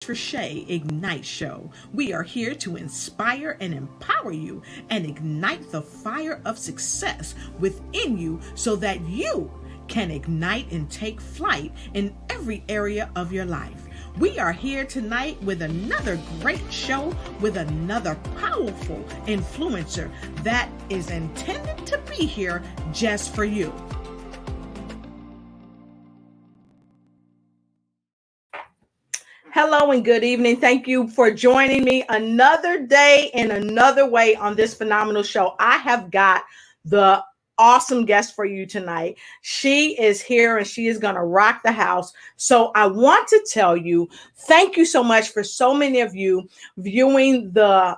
Trichet Ignite Show. We are here to inspire and empower you and ignite the fire of success within you so that you can ignite and take flight in every area of your life. We are here tonight with another great show with another powerful influencer that is intended to be here just for you. Hello and good evening. Thank you for joining me another day in another way on this phenomenal show. I have got the awesome guest for you tonight. She is here and she is going to rock the house. So I want to tell you, thank you so much for so many of you viewing the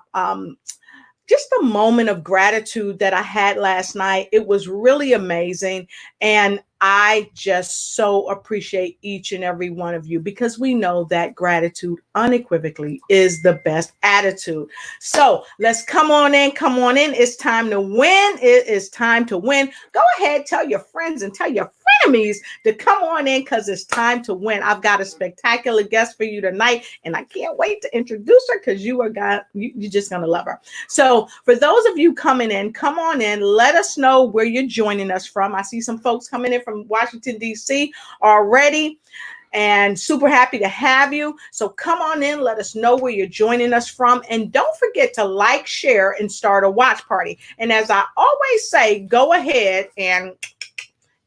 just a moment of gratitude that I had last night. It was really amazing. And I just so appreciate each and every one of you because we know that gratitude unequivocally is the best attitude. So let's come on in. Come on in. It's time to win. It is time to win. Go ahead, tell your friends and tell your frenemies to come on in because it's time to win. I've got a spectacular guest for you tonight, and I can't wait to introduce her because you're just going to love her. So for those of you coming in, come on in. Let us know where you're joining us from. I see some folks coming in from Washington, D.C. already, and super happy to have you. So come on in. Let us know where you're joining us from. And don't forget to like, share, and start a watch party. And as I always say, go ahead and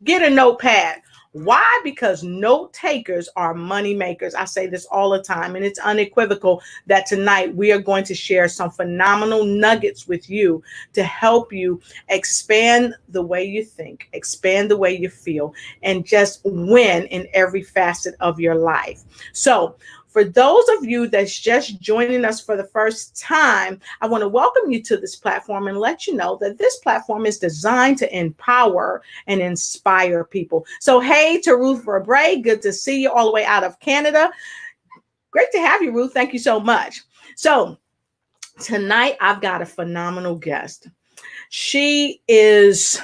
get a notepad. Why? Because note takers are money makers. I say this all the time, and it's unequivocal that tonight we are going to share some phenomenal nuggets with you to help you expand the way you think, expand the way you feel, and just win in every facet of your life. So for those of you that's just joining us for the first time, I want to welcome you to this platform and let you know that this platform is designed to empower and inspire people. So, hey to Ruth Verbrae, good to see you all the way out of Canada. Great to have you, Ruth. Thank you so much. So, tonight I've got a phenomenal guest. She is...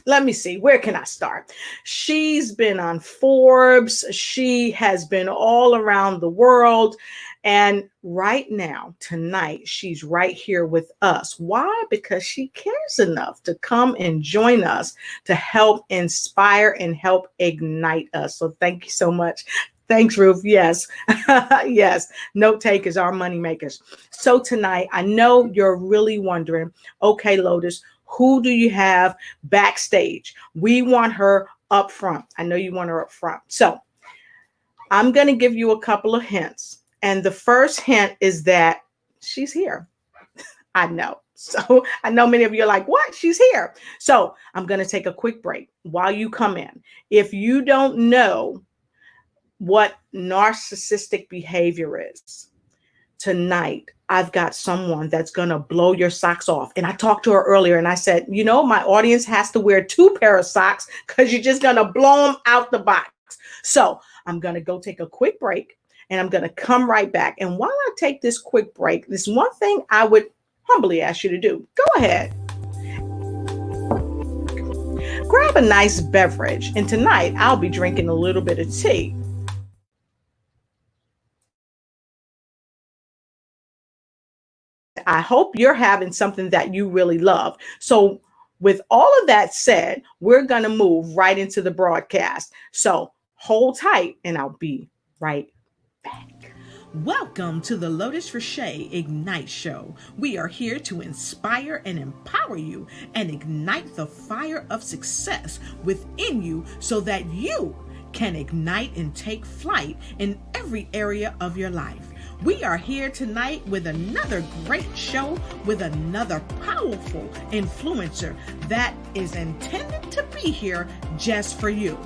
Let me see, where can I start? She's been on Forbes. She has been all around the world. And right now, tonight, she's right here with us. Why? Because she cares enough to come and join us to help inspire and help ignite us. So thank you so much. Thanks, Ruth. Yes. Yes. Note takers are money makers. So tonight, I know you're really wondering, okay, Lotus, who do you have backstage? We want her up front. I know you want her up front. So I'm going to give you a couple of hints. And the first hint is that she's here. I know. So I know many of you are like, what? She's here. So I'm going to take a quick break while you come in. If you don't know what narcissistic behavior is, tonight, I've got someone that's going to blow your socks off. And I talked to her earlier and I said, you know, my audience has to wear 2 pairs of socks because you're just going to blow them out the box. So I'm going to go take a quick break and I'm going to come right back. And while I take this quick break, there's one thing I would humbly ask you to do. Go ahead. Grab a nice beverage. And tonight I'll be drinking a little bit of tea. I hope you're having something that you really love. So with all of that said, we're going to move right into the broadcast. So hold tight and I'll be right back. Welcome to the Lotus Trichet Ignite Show. We are here to inspire and empower you and ignite the fire of success within you so that you can ignite and take flight in every area of your life. We are here tonight with another great show with another powerful influencer that is intended to be here just for you.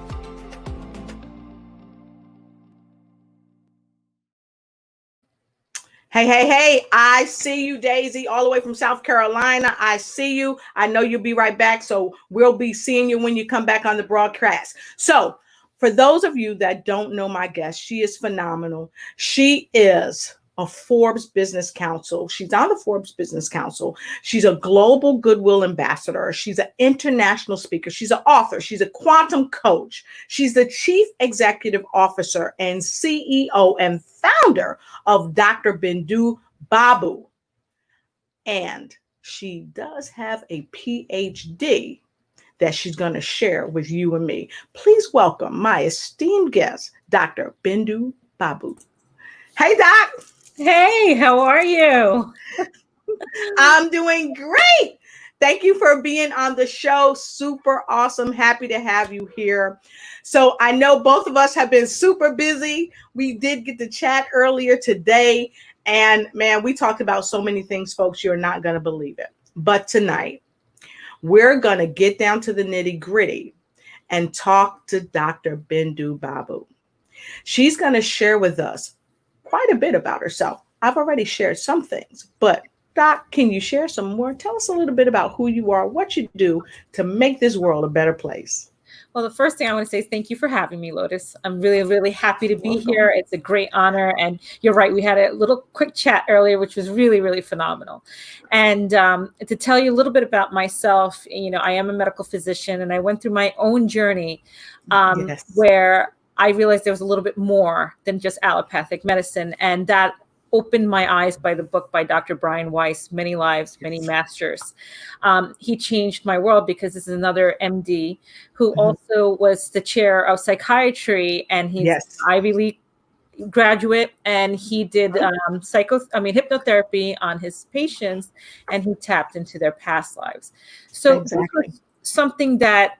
Hey, I see you, Daisy, all the way from South Carolina. I see you. I know you'll be right back, so we'll be seeing you when you come back on the broadcast. So for those of you that don't know my guest, she is phenomenal. She is of Forbes Business Council. She's on the Forbes Business Council. She's a global goodwill ambassador. She's an international speaker. She's an author. She's a quantum coach. She's the chief executive officer and CEO and founder of Dr. Bindu Badu. And she does have a PhD that she's going to share with you and me. Please welcome my esteemed guest, Dr. Bindu Badu. Hey, Doc. Hey, how are you? I'm doing great. Thank you for being on the show. Super awesome. Happy to have you here. So I know both of us have been super busy. We did get to chat earlier today. And man, we talked about so many things, folks. You're not going to believe it. But tonight, we're going to get down to the nitty gritty and talk to Dr. Bindu Badu. She's going to share with us quite a bit about herself. I've already shared some things, but Doc, can you share some more? Tell us a little bit about who you are, what you do to make this world a better place. Well, the first thing I want to say is thank you for having me, Lotus. I'm really, really happy to be here. It's a great honor. And you're right. We had a little quick chat earlier, which was really, really phenomenal. And to tell you a little bit about myself, I am a medical physician and I went through my own journey where I realized there was a little bit more than just allopathic medicine. And that opened my eyes by the book by Dr. Brian Weiss, Many Lives, Many Masters. He changed my world because this is another MD who also was the chair of psychiatry, and he's an Ivy League graduate, and he did hypnotherapy on his patients, and he tapped into their past lives. So this was something that,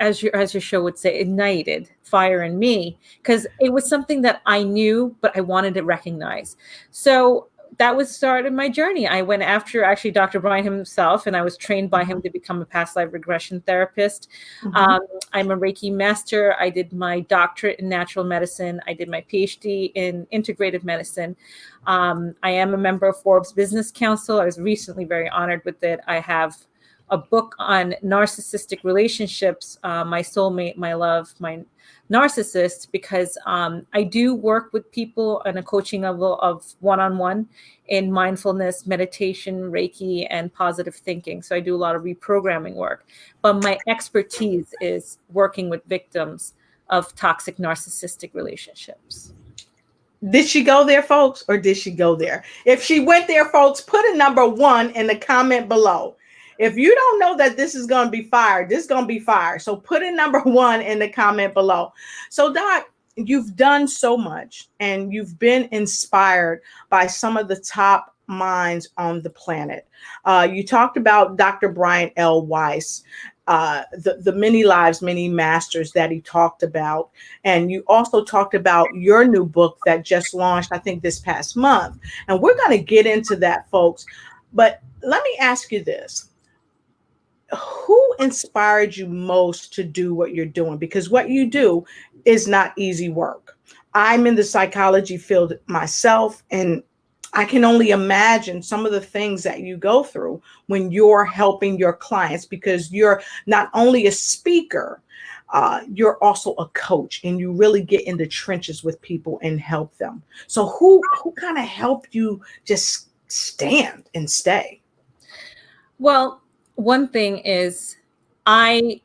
as your show would say, ignited fire in me, because it was something that I knew, but I wanted to recognize. So that was started my journey. I went after actually Dr. Brian himself, and I was trained by him to become a past life regression therapist. I'm a Reiki master. I did my doctorate in natural medicine. I did my PhD in integrative medicine. I am a member of Forbes Business Council. I was recently very honored with it. I have a book on narcissistic relationships, my soulmate, my love, my narcissist, because I do work with people on a coaching level of one-on-one in mindfulness, meditation, Reiki, and positive thinking. So I do a lot of reprogramming work. But my expertise is working with victims of toxic narcissistic relationships. Did she go there, folks, or did she go there? If she went there, folks, put a number 1 in the comment below. If you don't know that this is going to be fire, this is going to be fire. So put in number 1 in the comment below. So Doc, you've done so much and you've been inspired by some of the top minds on the planet. You talked about Dr. Brian L. Weiss, the Many Lives, Many Masters that he talked about. And you also talked about your new book that just launched, I think, this past month. And we're going to get into that, folks. But let me ask you this. Who inspired you most to do what you're doing? Because what you do is not easy work. I'm in the psychology field myself, and I can only imagine some of the things that you go through when you're helping your clients, because you're not only a speaker, you're also a coach, and you really get in the trenches with people and help them. So who kind of helped you just stand and stay? Well, one thing is, a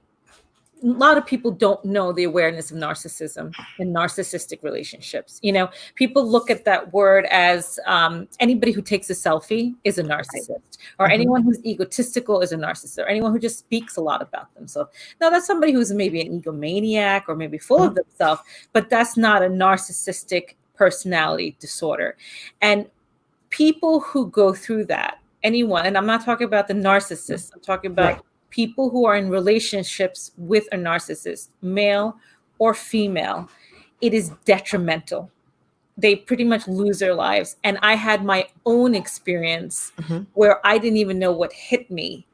lot of people don't know the awareness of narcissism and narcissistic relationships. People look at that word as anybody who takes a selfie is a narcissist, or anyone who's egotistical is a narcissist, or anyone who just speaks a lot about themselves. Now, that's somebody who's maybe an egomaniac or maybe full of themselves, but that's not a narcissistic personality disorder. And people who go through that, anyone, and I'm not talking about the narcissist, I'm talking about people who are in relationships with a narcissist, male or female, it is detrimental. They pretty much lose their lives. And I had my own experience where I didn't even know what hit me.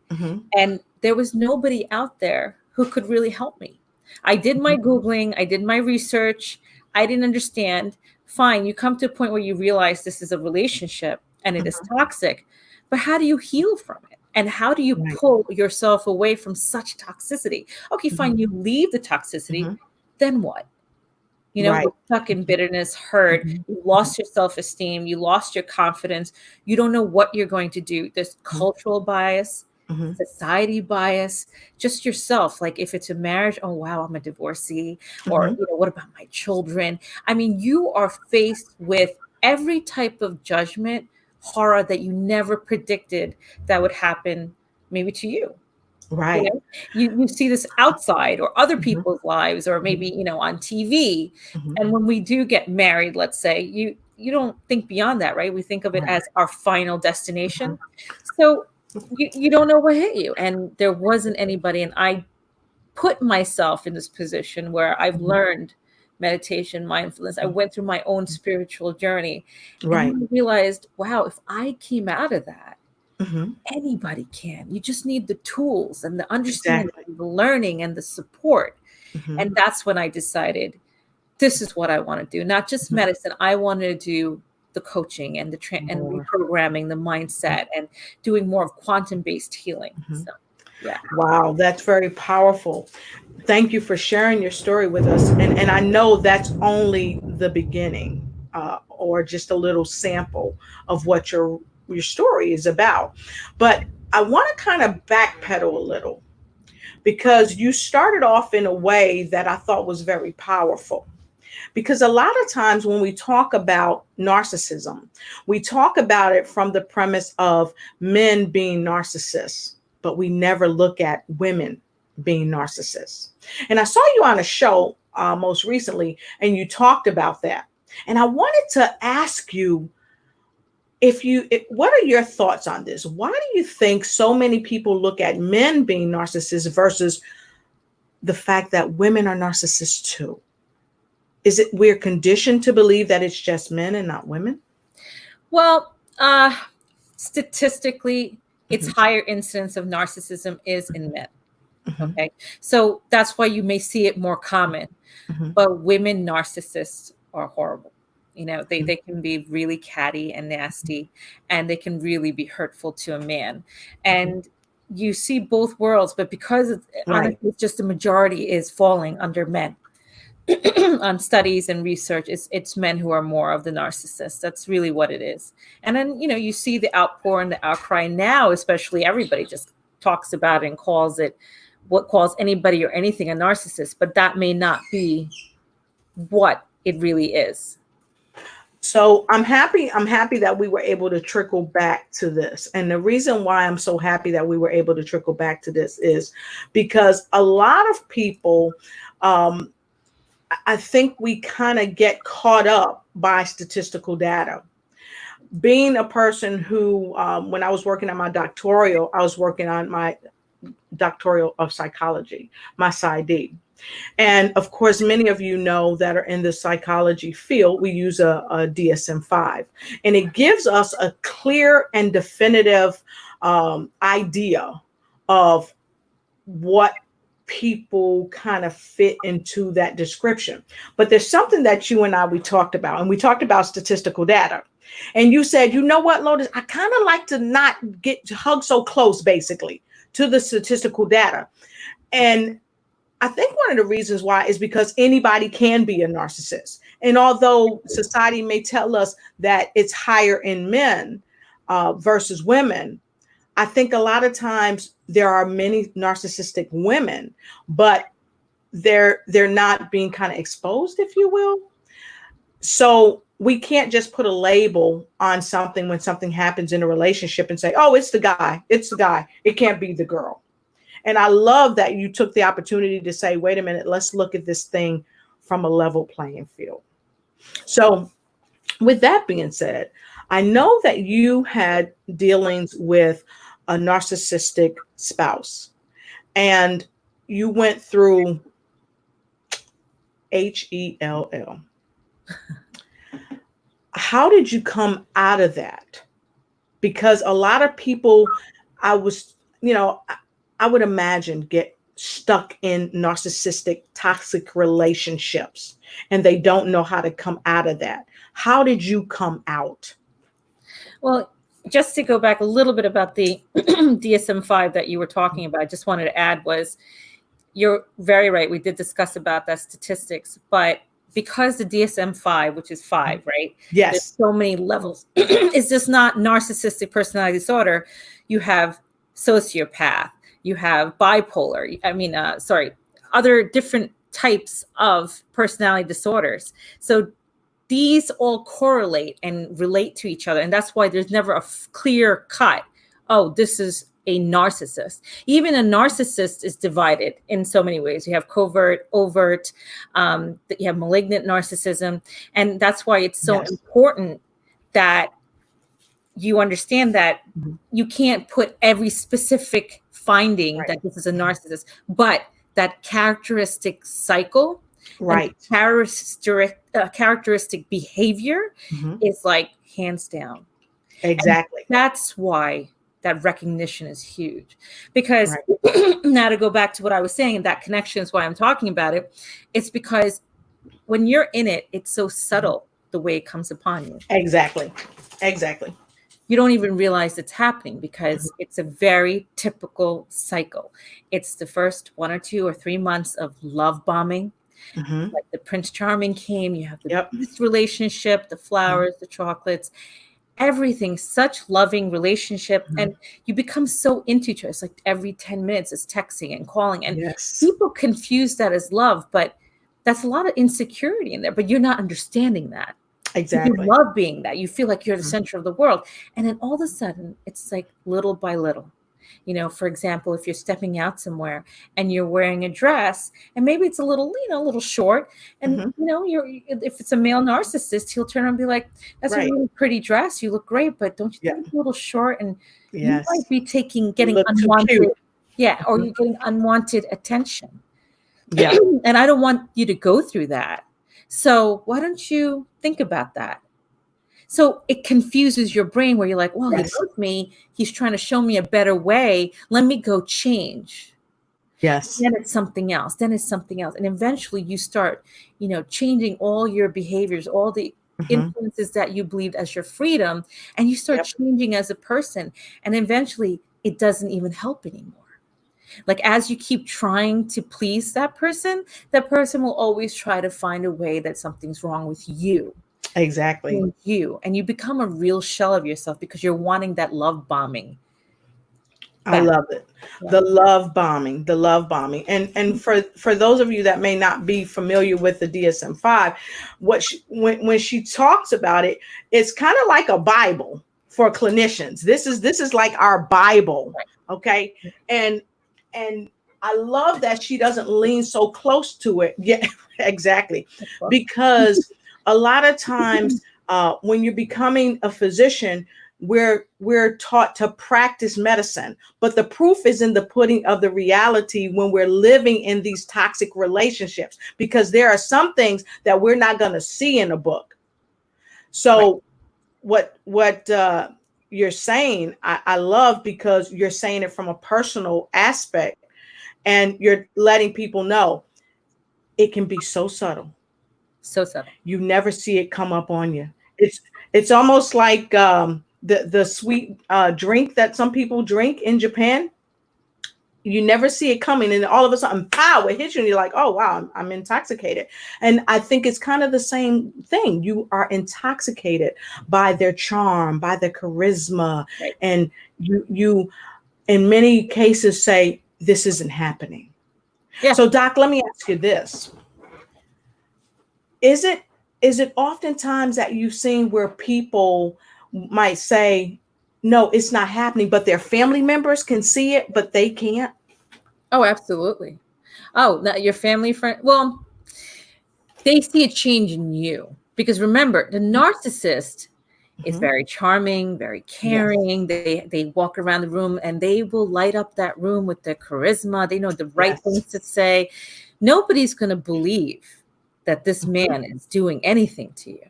And there was nobody out there who could really help me. I did my Googling, I did my research, I didn't understand. Fine, you come to a point where you realize this is a relationship and it is toxic. But how do you heal from it? And how do you pull yourself away from such toxicity? Okay, fine, you leave the toxicity, then what? Right. You're stuck in bitterness, hurt, you lost your self-esteem, you lost your confidence, you don't know what you're going to do. There's cultural bias, society bias, just yourself. Like if it's a marriage, oh wow, I'm a divorcee, or what about my children? I mean, you are faced with every type of judgment, horror that you never predicted that would happen maybe to you. Right. You see this outside or other people's lives, or maybe on TV. And when we do get married, let's say, you don't think beyond that, right? We think of it as our final destination. So you don't know what hit you. And there wasn't anybody, and I put myself in this position where I've learned meditation, mindfulness. I went through my own spiritual journey, and then I realized, wow, if I came out of that, anybody can. You just need the tools and the understanding, and the learning and the support. And that's when I decided this is what I want to do. Not just medicine. I wanted to do the coaching and the and reprogramming, the mindset, and doing more of quantum-based healing. So, yeah. Wow, that's very powerful. Thank you for sharing your story with us. And I know that's only the beginning, or just a little sample of what your story is about. But I want to kind of backpedal a little, because you started off in a way that I thought was very powerful. Because a lot of times when we talk about narcissism, we talk about it from the premise of men being narcissists, but we never look at women being narcissists. And I saw you on a show most recently, and you talked about that. And I wanted to ask you, what are your thoughts on this? Why do you think so many people look at men being narcissists versus the fact that women are narcissists too? Is it we're conditioned to believe that it's just men and not women? Well, statistically, it's higher incidence of narcissism is in men. Okay. So that's why you may see it more common. But women narcissists are horrible. They can be really catty and nasty, and they can really be hurtful to a man. And you see both worlds, but because honestly, it's just the majority is falling under men. On studies and research, it's men who are more of the narcissists. That's really what it is. And then, you see the outpour and the outcry now, especially everybody just talks about it and calls anybody or anything a narcissist, but that may not be what it really is. So I'm happy that we were able to trickle back to this. And the reason why I'm so happy that we were able to trickle back to this is because a lot of people, I think we kind of get caught up by statistical data. Being a person who, when I was working on my doctoral, I was working on my doctoral of psychology, my PsyD. And of course, many of you know that are in the psychology field, we use a DSM-5, and it gives us a clear and definitive idea of what people kind of fit into that description. But there's something that you and we talked about, and we talked about statistical data. And you said, you know what, Lotus, I kind of like to not get hugged so close, basically, to the statistical data. And I think one of the reasons why is because anybody can be a narcissist. And although society may tell us that it's higher in men versus women, I think a lot of times there are many narcissistic women, but they're not being kind of exposed, if you will. So we can't just put a label on something when something happens in a relationship and say, oh, it's the guy. It's the guy. It can't be the girl. And I love that you took the opportunity to say, wait a minute, let's look at this thing from a level playing field. So with that being said, I know that you had dealings with a narcissistic spouse, and you went through HELL. How did you come out of that? Because a lot of people, I would imagine, get stuck in narcissistic, toxic relationships, and they don't know how to come out of that. How did you come out? Well, just to go back a little bit about the DSM-5 that you were talking about, I just wanted to add was, you're very right. We did discuss about that statistics, but because the DSM-5, which is 5, right? Yes. There's so many levels. It's just not narcissistic personality disorder. You have sociopath, you have bipolar. Other different types of personality disorders. So these all correlate and relate to each other. And that's why there's never a clear cut. Oh, this is a narcissist. Even a narcissist is divided in so many ways. You have covert, overt, you have malignant narcissism. And that's why it's so important that you understand that you can't put every specific finding that this is a narcissist, but that characteristic cycle, characteristic behavior is like hands down. Exactly. And that's why that recognition is huge. Because now to go back to what I was saying, that connection is why I'm talking about it. It's because when you're in it, it's so subtle the way it comes upon you. Exactly. Exactly. You don't even realize it's happening because it's a very typical cycle. It's the first 1 or 2 or 3 months of love bombing. Like the Prince Charming came, you have this relationship, the flowers, the chocolates, everything, such loving relationship. And you become so into each other. It's like every 10 minutes it's texting and calling. And people confuse that as love, but that's a lot of insecurity in there, but you're not understanding that. Exactly. You love being that. You feel like you're the center of the world. And then all of a sudden, it's like little by little. You know, for example, if you're stepping out somewhere and you're wearing a dress and maybe it's a little, a little short. And, if it's a male narcissist, he'll turn around and be like, that's a really pretty dress. You look great, but don't you think it's a little short? And you might be getting unwanted. Yeah. Or you're getting unwanted attention. Yeah. And I don't want you to go through that. So why don't you think about that? So it confuses your brain where you're like, well, he loves me. He's trying to show me a better way. Let me go change. Yes. Then it's something else. Then it's something else. And eventually you start, changing all your behaviors, all the influences that you believed as your freedom. And you start changing as a person. And eventually it doesn't even help anymore. Like as you keep trying to please that person will always try to find a way that something's wrong with you. Exactly. And you become a real shell of yourself because you're wanting that love bombing. I love it. Yeah. The love bombing. And for those of you that may not be familiar with the DSM-5, when she talks about it, it's kind of like a Bible for clinicians. This is like our Bible. Okay. And I love that she doesn't lean so close to it. Yeah, exactly. Because a lot of times when you're becoming a physician, we're taught to practice medicine, but the proof is in the pudding of the reality when we're living in these toxic relationships, because there are some things that we're not going to see in a book. So what you're saying, I love, because you're saying it from a personal aspect and you're letting people know it can be so subtle. So subtle. You never see it come up on you. It's almost like the sweet drink that some people drink in Japan. You never see it coming, and all of a sudden, pow, it hits you, and you're like, oh, wow, I'm intoxicated. And I think it's kind of the same thing. You are intoxicated by their charm, by their charisma. And you in many cases say, this isn't happening. Yeah. So, Doc, let me ask you this. Is it oftentimes that you've seen where people might say, no, it's not happening, but their family members can see it, but they can't? Oh, absolutely. Oh, your family friend. Well, they see a change in you, because remember, the narcissist is very charming, very caring. Yes. They walk around the room and they will light up that room with their charisma. They know the right things to say. Nobody's going to believe that this man is doing anything to you.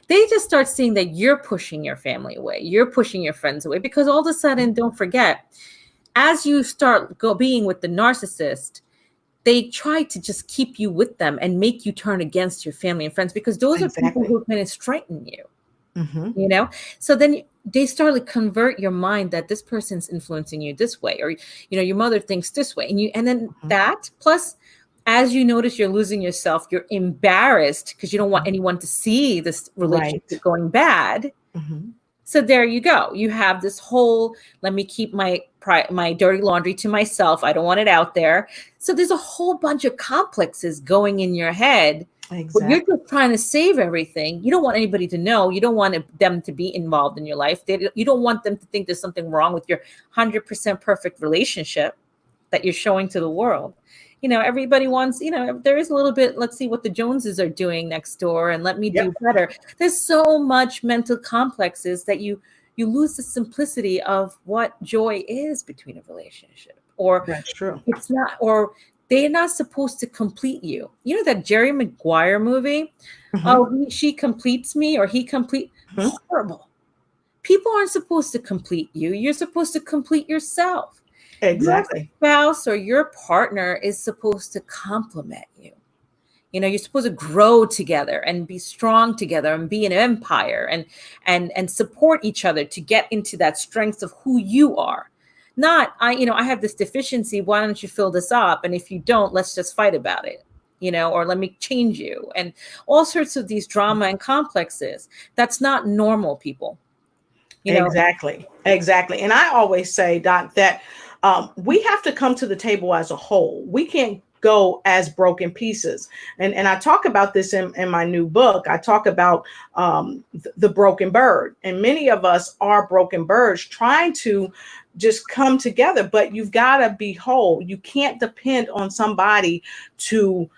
They just start seeing that you're pushing your family away. You're pushing your friends away, because all of a sudden, don't forget, as you start being with the narcissist, they try to just keep you with them and make you turn against your family and friends, because those are people who are going to strengthen you. So then they start to convert your mind that this person's influencing you this way, or your mother thinks this way, and then that plus As you notice you're losing yourself, you're embarrassed because you don't want anyone to see this relationship going bad. Mm-hmm. So there you go. You have this whole, let me keep my dirty laundry to myself. I don't want it out there. So there's a whole bunch of complexes going in your head. But you're just trying to save everything. You don't want anybody to know. You don't want them to be involved in your life. You don't want them to think there's something wrong with your 100% perfect relationship that you're showing to the world. Everybody wants, there is a little bit, let's see what the Joneses are doing next door and let me do better. There's so much mental complexes that you lose the simplicity of what joy is between a relationship. Or that's true. It's not, or they're not supposed to complete you. You know that Jerry Maguire movie? Mm-hmm. Oh, she completes me or he complete. Mm-hmm. Horrible. People aren't supposed to complete you. You're supposed to complete yourself. Exactly. Your spouse or your partner is supposed to complement you. You're supposed to grow together and be strong together and be an empire and support each other to get into that strength of who you are. Not, I have this deficiency. Why don't you fill this up? And if you don't, let's just fight about it, or let me change you. And all sorts of these drama and complexes. That's not normal, people. Exactly. And I always say, Doc, that we have to come to the table as a whole. We can't go as broken pieces. And I talk about this in my new book. I talk about the broken bird. And many of us are broken birds trying to just come together, but you've got to be whole. You can't depend on somebody to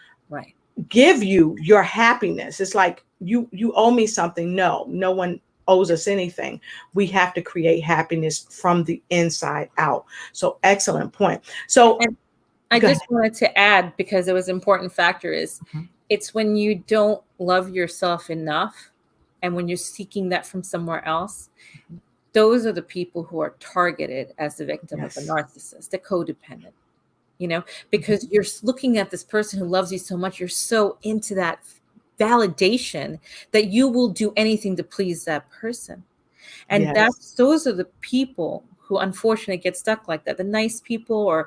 give you your happiness. It's like you owe me something. No one owes us anything. We have to create happiness from the inside out. So excellent point. So and I just wanted to add, because it was an important factor, is it's when you don't love yourself enough and when you're seeking that from somewhere else, those are the people who are targeted as the victim of a narcissist, the codependent, because you're looking at this person who loves you so much. You're so into that validation that you will do anything to please that person. And those are the people who unfortunately get stuck like that. The nice people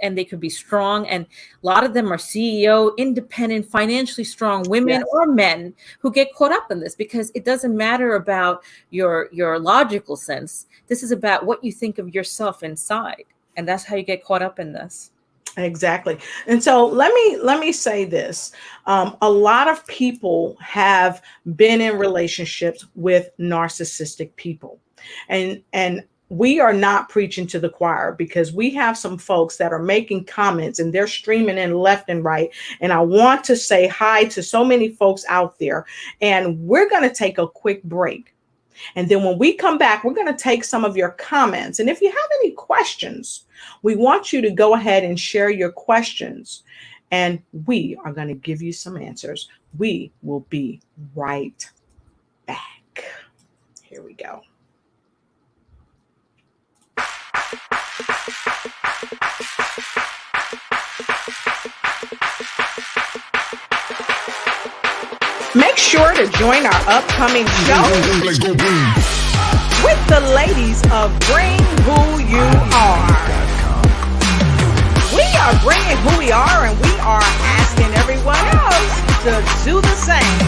and they could be strong. And a lot of them are CEO, independent, financially strong women or men who get caught up in this, because it doesn't matter about your logical sense. This is about what you think of yourself inside. And that's how you get caught up in this. Exactly. And so let me say this. A lot of people have been in relationships with narcissistic people. And we are not preaching to the choir, because we have some folks that are making comments and they're streaming in left and right. And I want to say hi to so many folks out there. And we're going to take a quick break. And then when we come back, we're going to take some of your comments. And if you have any questions, we want you to go ahead and share your questions. And we are going to give you some answers. We will be right back. Here we go. Make sure to join our upcoming show with the ladies of Bring Who You Are. We are bringing who we are, and we are asking everyone else to do the same.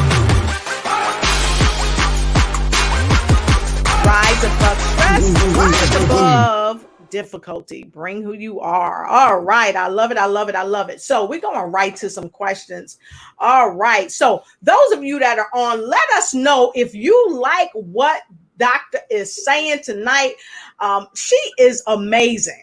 Rise above stress, rise above difficulty. Bring who you are. All right. I love it. I love it. I love it. So we're going right to some questions. All right. So those of you that are on, let us know if you like what Doctor is saying tonight. She is amazing.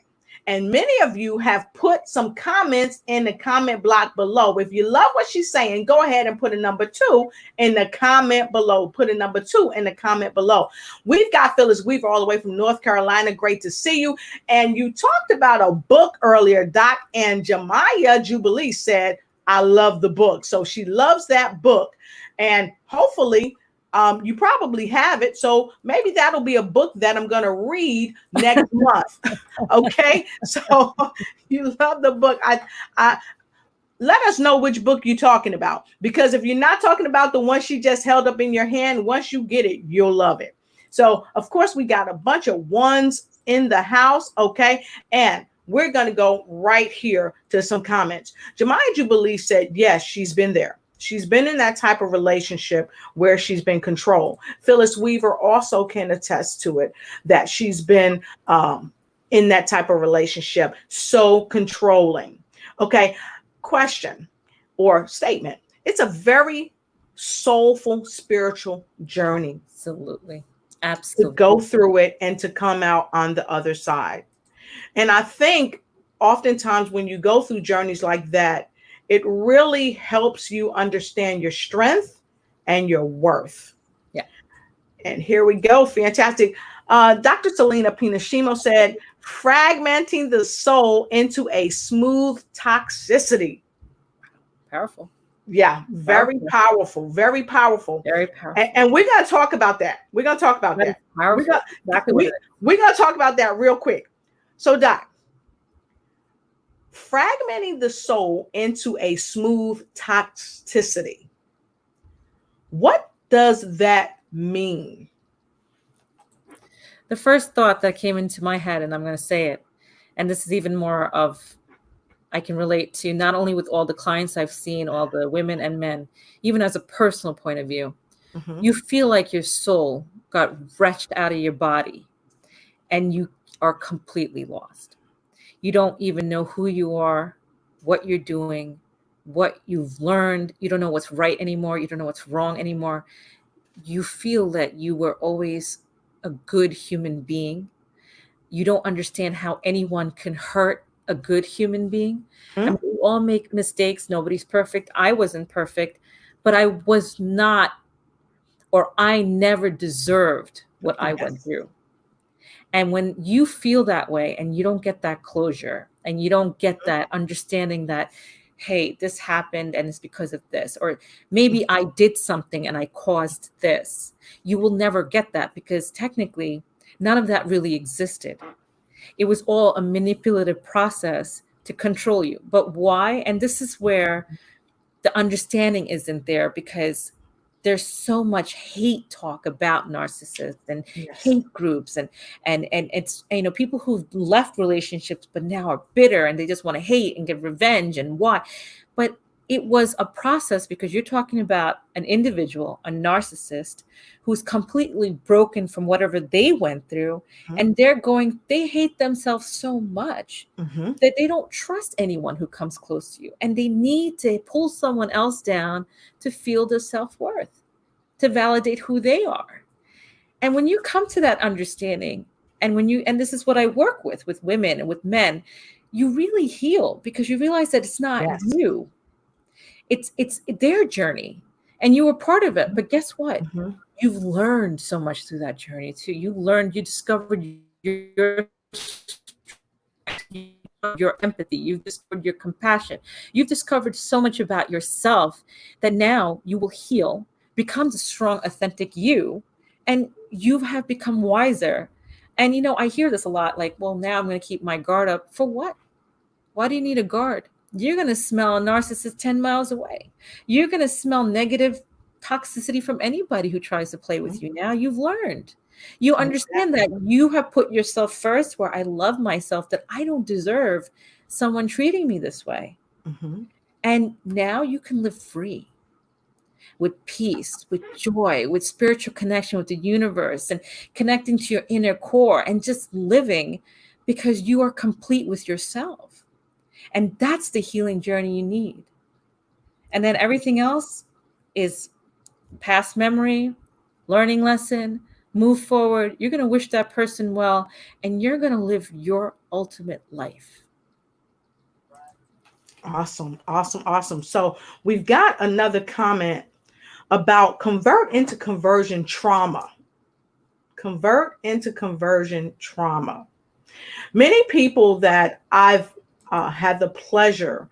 And many of you have put some comments in the comment block below. If you love what she's saying, go ahead and put a number 2 in the comment below. Put a number 2 in the comment below. We've got Phyllis Weaver all the way from North Carolina. Great to see you. And you talked about a book earlier, Doc, and Jemiah Jubilee said, I love the book. So she loves that book. And hopefully, you probably have it. So maybe that'll be a book that I'm going to read next month. Okay. So you love the book. I let us know which book you're talking about, because if you're not talking about the one she just held up in your hand, once you get it, you'll love it. So of course we got a bunch of ones in the house. Okay. And we're going to go right here to some comments. Jemiah Jubilee said, yes, she's been there. She's been in that type of relationship where she's been controlled. Phyllis Weaver also can attest to it, that she's been in that type of relationship, so controlling. Okay, question or statement. It's a very soulful, spiritual journey. Absolutely. To go through it and to come out on the other side. And I think oftentimes when you go through journeys like that, it really helps you understand your strength and your worth. Yeah. And here we go. Fantastic. Dr. Selena Pinashimo said, fragmenting the soul into a smooth toxicity. Powerful. Yeah, very powerful. Very powerful. Very powerful. And we're going to talk about that. We're going to talk about that. We're going to talk about that real quick. So, Doc, fragmenting the soul into a smooth toxicity. What does that mean? The first thought that came into my head, and I'm going to say it, and this is even more of, I can relate to not only with all the clients I've seen, all the women and men, even as a personal point of view, you feel like your soul got wrenched out of your body and you are completely lost. You don't even know who you are, what you're doing, what you've learned. You don't know what's right anymore. You don't know what's wrong anymore. You feel that you were always a good human being. You don't understand how anyone can hurt a good human being. I mean, we all make mistakes. Nobody's perfect. I wasn't perfect, but I was not, or I never deserved what I went through. And when you feel that way and you don't get that closure and you don't get that understanding that, hey, this happened and it's because of this, or maybe I did something and I caused this, you will never get that, because technically none of that really existed. It was all a manipulative process to control you. But why? And this is where the understanding isn't there, because there's so much hate talk about narcissists and hate groups and it's, you know, people who've left relationships but now are bitter and they just want to hate and get revenge. And why? But it was a process, because you're talking about an individual, a narcissist, who's completely broken from whatever they went through. And they hate themselves so much that they don't trust anyone who comes close to you. And they need to pull someone else down to feel their self-worth, to validate who they are. And when you come to that understanding, and this is what I work with women and with men, you really heal, because you realize that it's not you. It's their journey and you were part of it. But guess what? You've learned so much through that journey too. You discovered your empathy. You've discovered your compassion. You've discovered so much about yourself that now you will heal, become the strong, authentic you, and you have become wiser. And, you know, I hear this a lot, like, well, now I'm going to keep my guard up. For what? Why do you need a guard? You're going to smell a narcissist 10 miles away. You're going to smell negative toxicity from anybody who tries to play with you. Now you've learned. You understand that you have put yourself first, where I love myself, that I don't deserve someone treating me this way. And now you can live free, with peace, with joy, with spiritual connection with the universe, and connecting to your inner core, and just living because you are complete with yourself. And that's the healing journey you need. And then everything else is past memory, learning lesson, move forward. You're going to wish that person well, and you're going to live your ultimate life. Awesome, awesome, awesome. So we've got another comment about convert into conversion trauma. Convert into conversion trauma. Many people that I've had the pleasure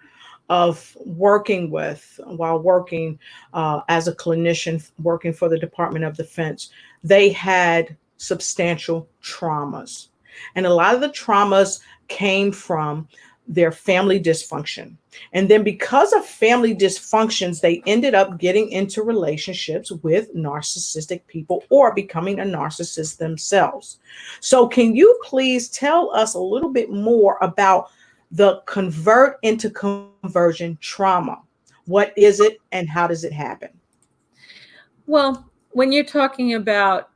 of working with while working as a clinician, working for the Department of Defense, they had substantial traumas. And a lot of the traumas came from their family dysfunction. And then because of family dysfunctions, they ended up getting into relationships with narcissistic people or becoming a narcissist themselves. So can you please tell us a little bit more about the convert into conversion trauma? What is it and how does it happen? Well, when you're talking about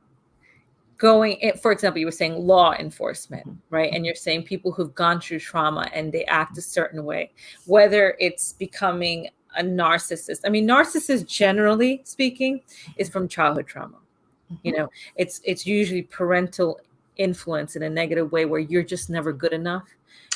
for example, you were saying law enforcement, right? And you're saying people who've gone through trauma and they act a certain way, whether it's becoming a narcissist. I mean, narcissist, generally speaking, is from childhood trauma. You know, it's usually parental influence in a negative way where you're just never good enough.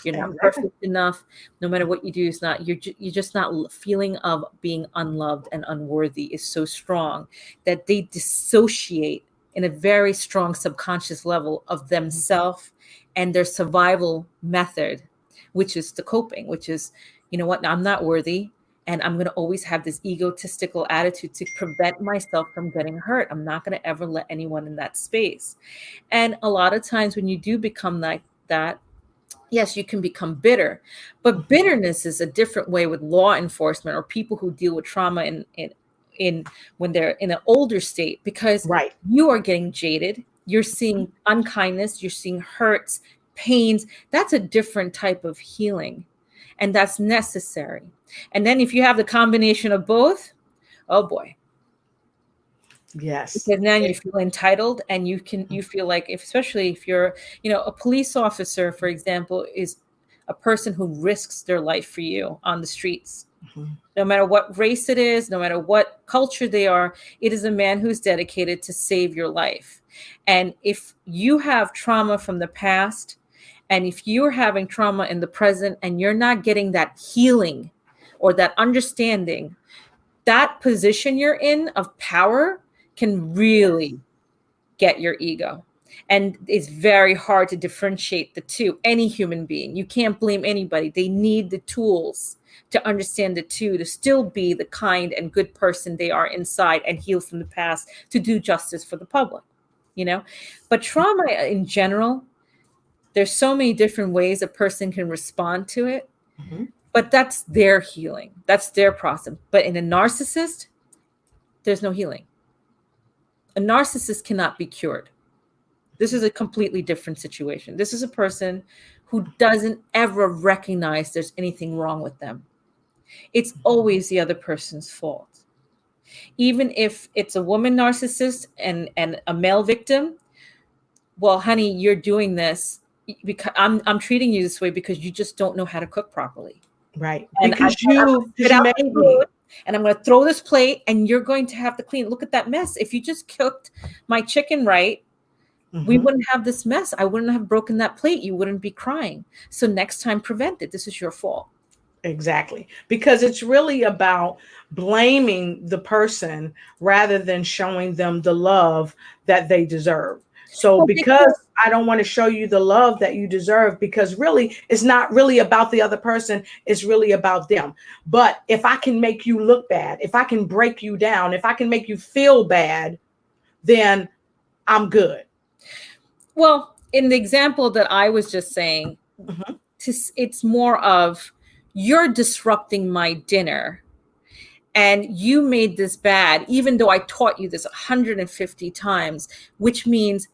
You're not perfect enough. No matter what you do, you're just not feeling of being unloved and unworthy is so strong that they dissociate in a very strong subconscious level of themselves and their survival method, which is the coping, which is, you know what, now I'm not worthy. And I'm going to always have this egotistical attitude to prevent myself from getting hurt. I'm not going to ever let anyone in that space. And a lot of times when you do become like that, yes, you can become bitter. But bitterness is a different way with law enforcement or people who deal with trauma in when they're in an older state, because you are getting jaded. You're seeing unkindness. You're seeing hurts, pains. That's a different type of healing. And that's necessary. And then if you have the combination of both, oh boy. Yes. Because now you feel entitled and you feel like, especially if you're, a police officer, for example, is a person who risks their life for you on the streets. No matter what race it is, no matter what culture they are, it is a man who's dedicated to save your life. And if you have trauma from the past, and if you're having trauma in the present and you're not getting that healing or that understanding, that position you're in of power can really get your ego. And it's very hard to differentiate the two. Any human being, you can't blame anybody. They need the tools to understand the two, to still be the kind and good person they are inside and heal from the past, to do justice for the public, But trauma in general, there's so many different ways a person can respond to it, but that's their healing. That's their process. But in a narcissist, there's no healing. A narcissist cannot be cured. This is a completely different situation. This is a person who doesn't ever recognize there's anything wrong with them. It's always the other person's fault. Even if it's a woman narcissist and a male victim, well, honey, you're doing this because I'm treating you this way because you just don't know how to cook properly. Right. And because you made me. And I'm going to throw this plate and you're going to have to clean. Look at that mess. If you just cooked my chicken right, we wouldn't have this mess. I wouldn't have broken that plate. You wouldn't be crying. So next time, prevent it. This is your fault. Exactly. Because it's really about blaming the person rather than showing them the love that they deserve. So because I don't want to show you the love that you deserve, because really it's not really about the other person. It's really about them. But if I can make you look bad, if I can break you down, if I can make you feel bad, then I'm good. Well, in the example that I was just saying, it's more of you're disrupting my dinner and you made this bad, even though I taught you this 150 times, which means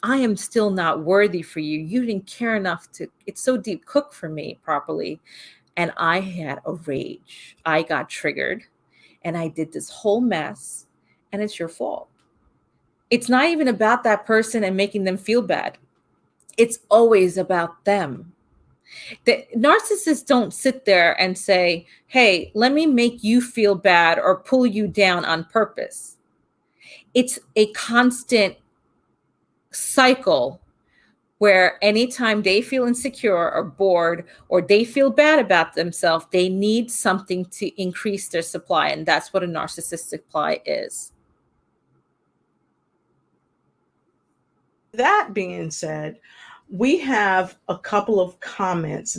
I am still not worthy for you. You didn't care enough it's so deep, cook for me properly. And I had a rage. I got triggered and I did this whole mess, and it's your fault. It's not even about that person and making them feel bad. It's always about them. The narcissists don't sit there and say, hey, let me make you feel bad or pull you down on purpose. It's a constant cycle where anytime they feel insecure or bored or they feel bad about themselves, they need something to increase their supply. And that's what a narcissistic supply is. That being said, we have a couple of comments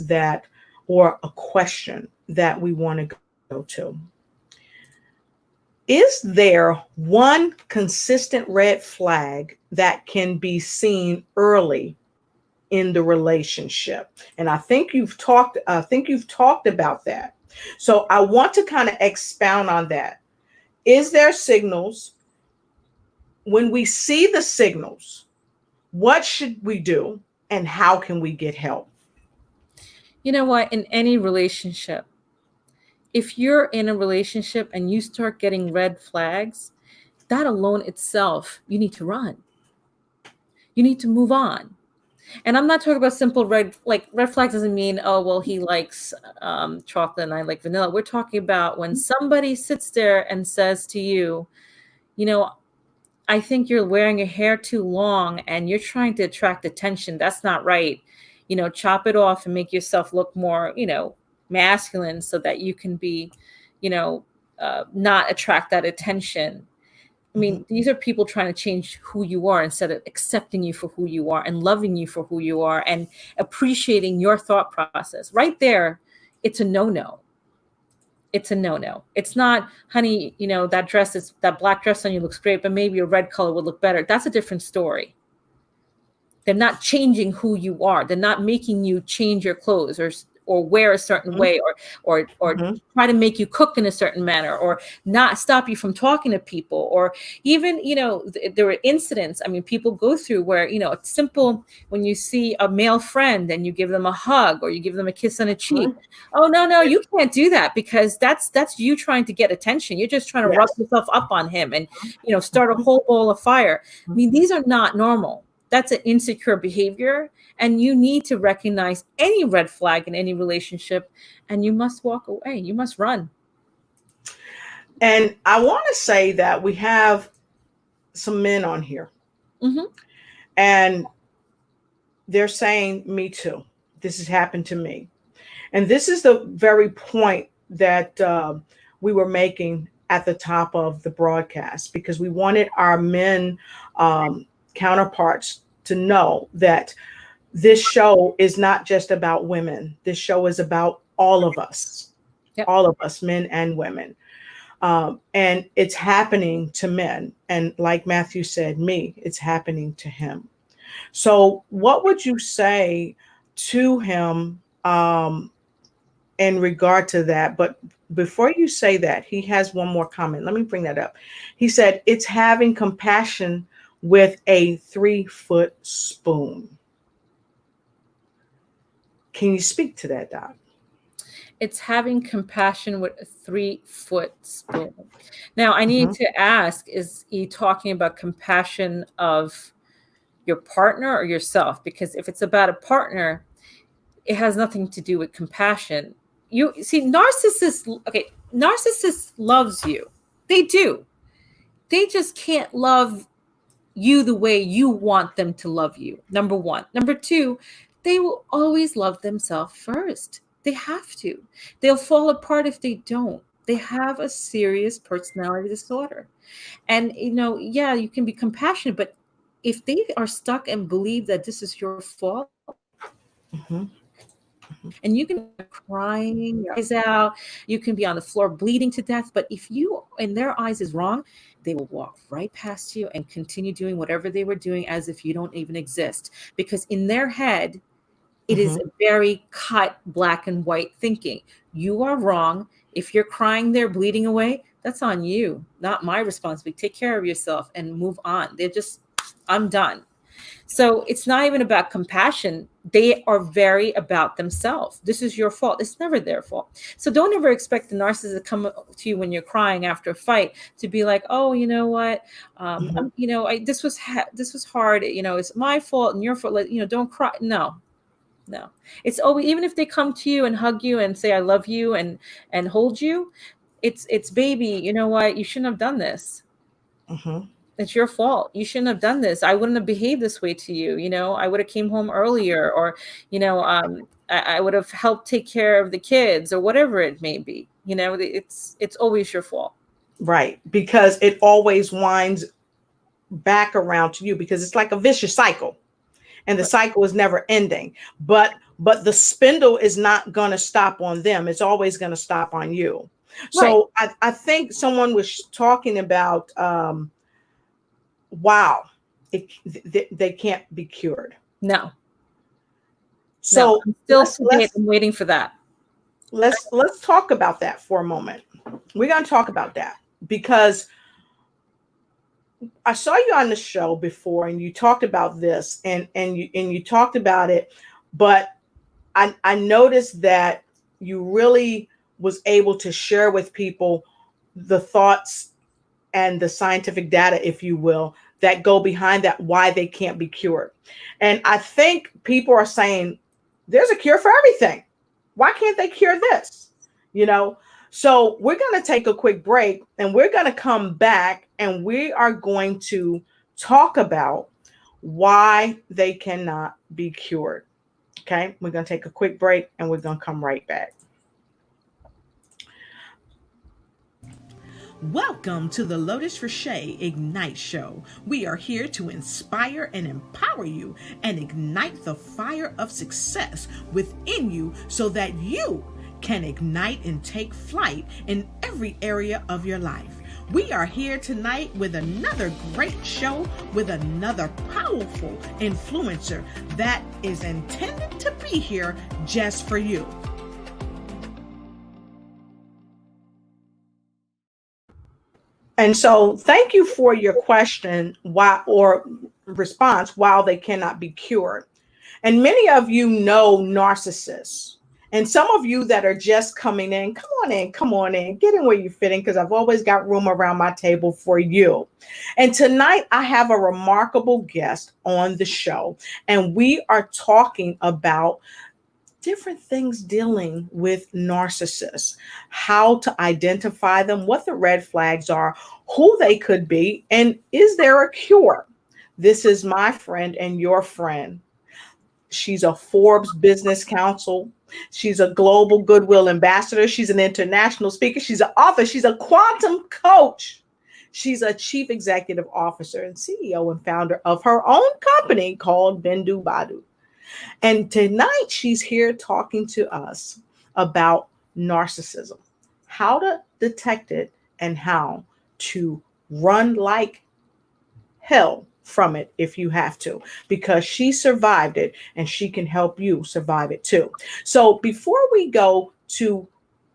or a question that we want to go to. Is there one consistent red flag that can be seen early in the relationship. And I think you've talked about that. So I want to kind of expound on that. Is there signals? When we see the signals, what should we do and how can we get help? You know what? In any relationship, if you're in a relationship and you start getting red flags, that alone itself, you need to run. You need to move on. And I'm not talking about simple red flag doesn't mean, oh, well, he likes chocolate and I like vanilla. We're talking about when somebody sits there and says to you, you know, I think you're wearing your hair too long and you're trying to attract attention. That's not right. Chop it off and make yourself look more, masculine so that you can be, not attract that attention. I mean, these are people trying to change who you are instead of accepting you for who you are and loving you for who you are and appreciating your thought process. Right there, it's a no-no. It's a no-no. It's not, honey, that black dress on you looks great, but maybe a red color would look better. That's a different story. They're not changing who you are. They're not making you change your clothes or wear a certain way or try to make you cook in a certain manner or not stop you from talking to people. Or even, there are incidents, I mean, people go through where, it's simple when you see a male friend and you give them a hug or you give them a kiss on a cheek. Oh, no, you can't do that because that's you trying to get attention. You're just trying to rub yourself up on him and, start a whole bowl of fire. I mean, these are not normal. That's an insecure behavior. And you need to recognize any red flag in any relationship and you must walk away. You must run. And I want to say that we have some men on here. And they're saying, me too. This has happened to me. And this is the very point that we were making at the top of the broadcast, because we wanted our men counterparts to know that this show is not just about women. This show is about all of us, all of us, men and women. And it's happening to men. And like Matthew said, it's happening to him. So what would you say to him in regard to that? But before you say that, he has one more comment. Let me bring that up. He said, it's having compassion with a 3-foot spoon. Can you speak to that, Doc? It's having compassion with a 3-foot spoon. Now, I need to ask, is he talking about compassion of your partner or yourself? Because if it's about a partner, it has nothing to do with compassion. You see, narcissists loves you. They do. They just can't love you the way you want them to love you. Number one. Number two, they will always love themselves first. They have to. They'll fall apart if they don't. They have a serious personality disorder. And, you can be compassionate, but if they are stuck and believe that this is your fault, and you can be crying your eyes out, you can be on the floor bleeding to death, but if you, in their eyes, is wrong, they will walk right past you and continue doing whatever they were doing as if you don't even exist. Because in their head, it is a very cut black and white thinking. You are wrong. If you're crying there, bleeding away, that's on you, not my responsibility. Take care of yourself and move on. They're just, I'm done. So it's not even about compassion. They are very about themselves. This is your fault. It's never their fault. So don't ever expect the narcissist to come to you when you're crying after a fight to be like, oh, you know what? This was hard. It's my fault and your fault. Don't cry. No. It's always, even if they come to you and hug you and say, I love you and hold you, it's baby, you know what? You shouldn't have done this. It's your fault. You shouldn't have done this. I wouldn't have behaved this way to you. I would have came home earlier, or, I would have helped take care of the kids or whatever it may be. It's always your fault. Right. Because it always winds back around to you, because it's like a vicious cycle and the cycle is never ending. But the spindle is not going to stop on them. It's always going to stop on you. So I think someone was talking about, wow, they can't be cured. No. So I'm still I'm waiting for that. Let's talk about that for a moment. We're going to talk about that because I saw you on the show before and you talked about this and you talked about it, but I noticed that you really was able to share with people the thoughts and the scientific data, if you will, that go behind that, why they can't be cured. And I think people are saying there's a cure for everything. Why can't they cure this? You know, so we're going to take a quick break and we're going to come back and we are going to talk about why they cannot be cured. Okay, we're going to take a quick break and we're going to come right back. Welcome to the Lotus Richey Ignite Show. We are here to inspire and empower you and ignite the fire of success within you so that you can ignite and take flight in every area of your life. We are here tonight with another great show with another powerful influencer that is intended to be here just for you. And so thank you for your question why or response while they cannot be cured. And many of you know narcissists. And some of you that are just coming in, come on in, get in where you fit in because I've always got room around my table for you. And tonight I have a remarkable guest on the show. And we are talking about different things dealing with narcissists, how to identify them, what the red flags are, who they could be, and is there a cure? This is my friend and your friend. She's a Forbes Business Council. She's a global goodwill ambassador. She's an international speaker. She's an author. She's a quantum coach. She's a chief executive officer and CEO and founder of her own company called Bindu Badu. And tonight she's here talking to us about narcissism, how to detect it and how to run like hell from it if you have to, because she survived it and she can help you survive it too. So before we go to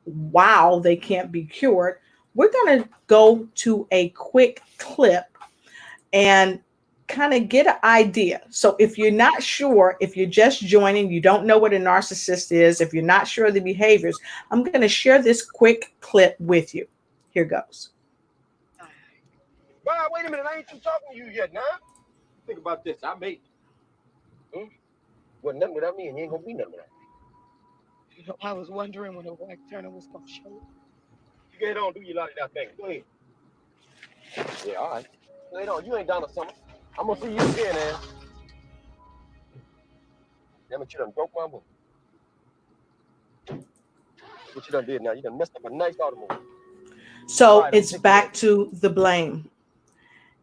wow, they can't be cured, we're going to go to a quick clip and kind of get an idea. So if you're not sure, if you're just joining, you don't know what a narcissist is, if you're not sure of the behaviors, I'm going to share this quick clip with you. Here goes. Well, wait a minute. I ain't through talking to you yet, now. Think about this. I made it. Wasn't nothing without me, and you ain't gonna be nothing without me. You know, I was wondering when a white Turner was gonna show up. You get on, do your la-di-da thing. Go ahead. Yeah, all right. Go ahead on. You ain't Donna Summer. I'm gonna see you again, man. Damn it, you done broke my book. What you done did now? You done messed up a nice automobile. So it's back to the blame.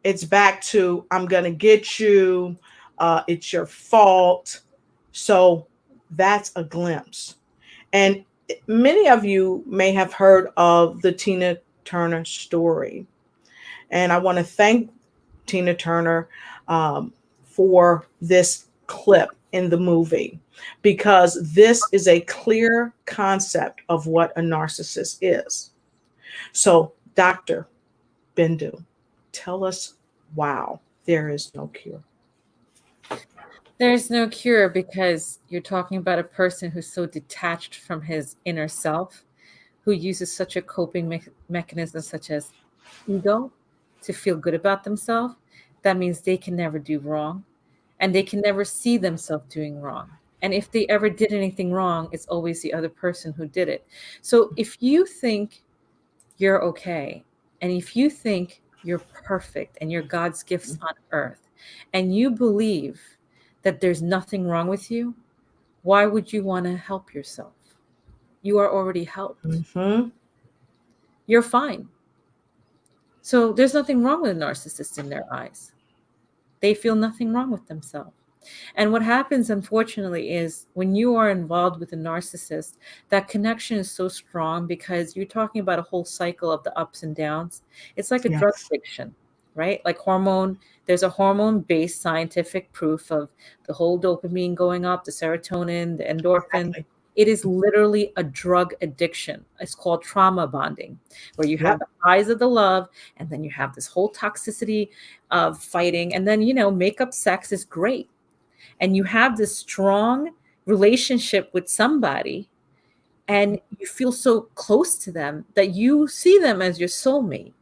It's back to, I'm going to get you. It's your fault. So that's a glimpse. And many of you may have heard of the Tina Turner story. And I want to thank Tina Turner for this clip in the movie, because this is a clear concept of what a narcissist is. So, Dr. Bindu, tell us, wow, there is no cure. There's no cure because you're talking about a person who's so detached from his inner self, who uses such a coping mechanism such as ego to feel good about themselves. That means they can never do wrong and they can never see themselves doing wrong. And if they ever did anything wrong, it's always the other person who did it. So if you think you're okay, and if you think you're perfect and you're God's gifts on earth, and you believe that there's nothing wrong with you, why would you want to help yourself? You are already helped. Mm-hmm. You're fine. So there's nothing wrong with a narcissist in their eyes. They feel nothing wrong with themselves. And what happens, unfortunately, is when you are involved with a narcissist, that connection is so strong because you're talking about a whole cycle of the ups and downs. It's like a drug addiction. right? Like hormone, there's a hormone-based scientific proof of the whole dopamine going up, the serotonin, the endorphin. Exactly. It is literally a drug addiction. It's called trauma bonding, where you have Yep. the highs of the love, and then you have this whole toxicity of fighting. And then, makeup sex is great. And you have this strong relationship with somebody, and you feel so close to them that you see them as your soulmate.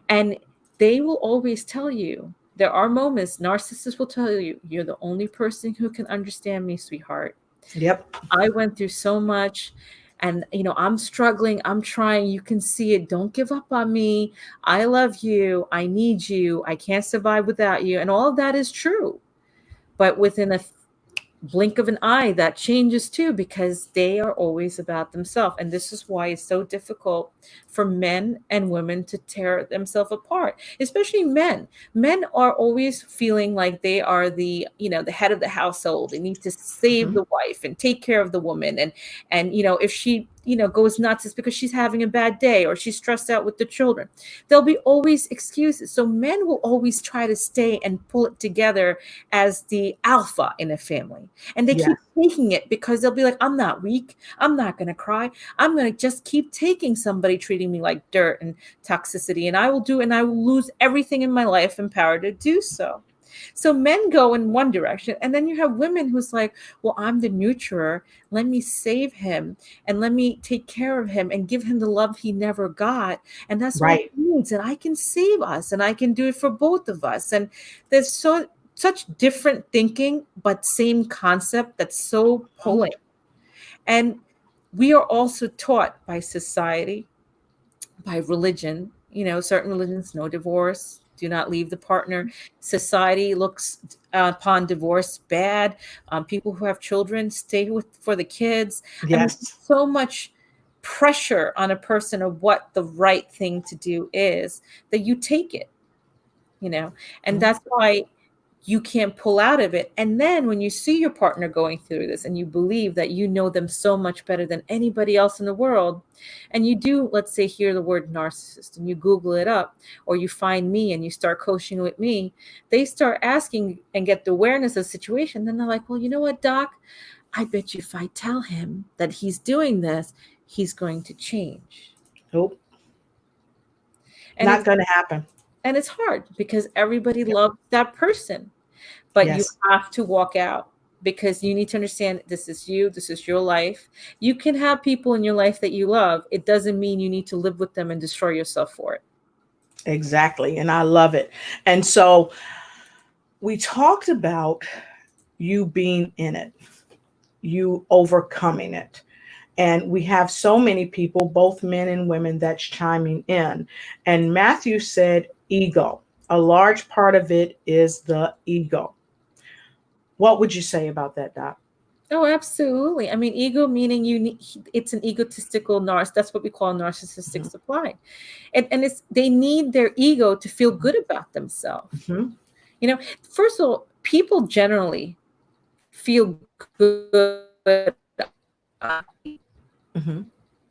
And they will always tell you, there are moments, narcissists will tell you, you're the only person who can understand me, sweetheart. Yep. I went through so much, and I'm struggling, I'm trying, you can see it. Don't give up on me. I love you. I need you. I can't survive without you. And all of that is true. But within a blink of an eye, that changes too, because they are always about themselves. And this is why it's so difficult for men and women to tear themselves apart, especially men. Men are always feeling like they are the head of the household. They need to save the wife and take care of the woman. And if she goes nuts, it's because she's having a bad day or she's stressed out with the children. There'll be always excuses. So men will always try to stay and pull it together as the alpha in a family. And they keep taking it because they'll be like, I'm not weak. I'm not going to cry. I'm going to just keep taking somebody treating me like dirt and toxicity. And I will lose everything in my life and power to do so. So men go in one direction, and then you have women who's like, well, I'm the nurturer. Let me save him and let me take care of him and give him the love he never got. And that's what he needs. And I can save us, and I can do it for both of us. And there's such different thinking, but same concept that's so pulling. And we are also taught by society, by religion, certain religions, no divorce, do not leave the partner. Society looks upon divorce bad. People who have children, stay for the kids. Yes. And there's so much pressure on a person of what the right thing to do is that you take it, and that's why you can't pull out of it. And then when you see your partner going through this and you believe that you know them so much better than anybody else in the world, and you do, let's say, hear the word narcissist and you Google it up, or you find me and you start coaching with me, they start asking and get the awareness of the situation. Then they're like, well, you know what, doc, I bet you if I tell him that he's doing this, he's going to change. Nope. And not going to happen. And it's hard because everybody loves that person, but you have to walk out, because you need to understand this is you, this is your life. You can have people in your life that you love. It doesn't mean you need to live with them and destroy yourself for it. Exactly. And I love it. And so we talked about you being in it, you overcoming it. And we have so many people, both men and women, that's chiming in. And Matthew said, ego. A large part of it is the ego. What would you say about that, Doc? Oh, absolutely. I mean, ego meaning it's an egotistical that's what we call narcissistic supply. And they need their ego to feel good about themselves. First of all, people generally feel good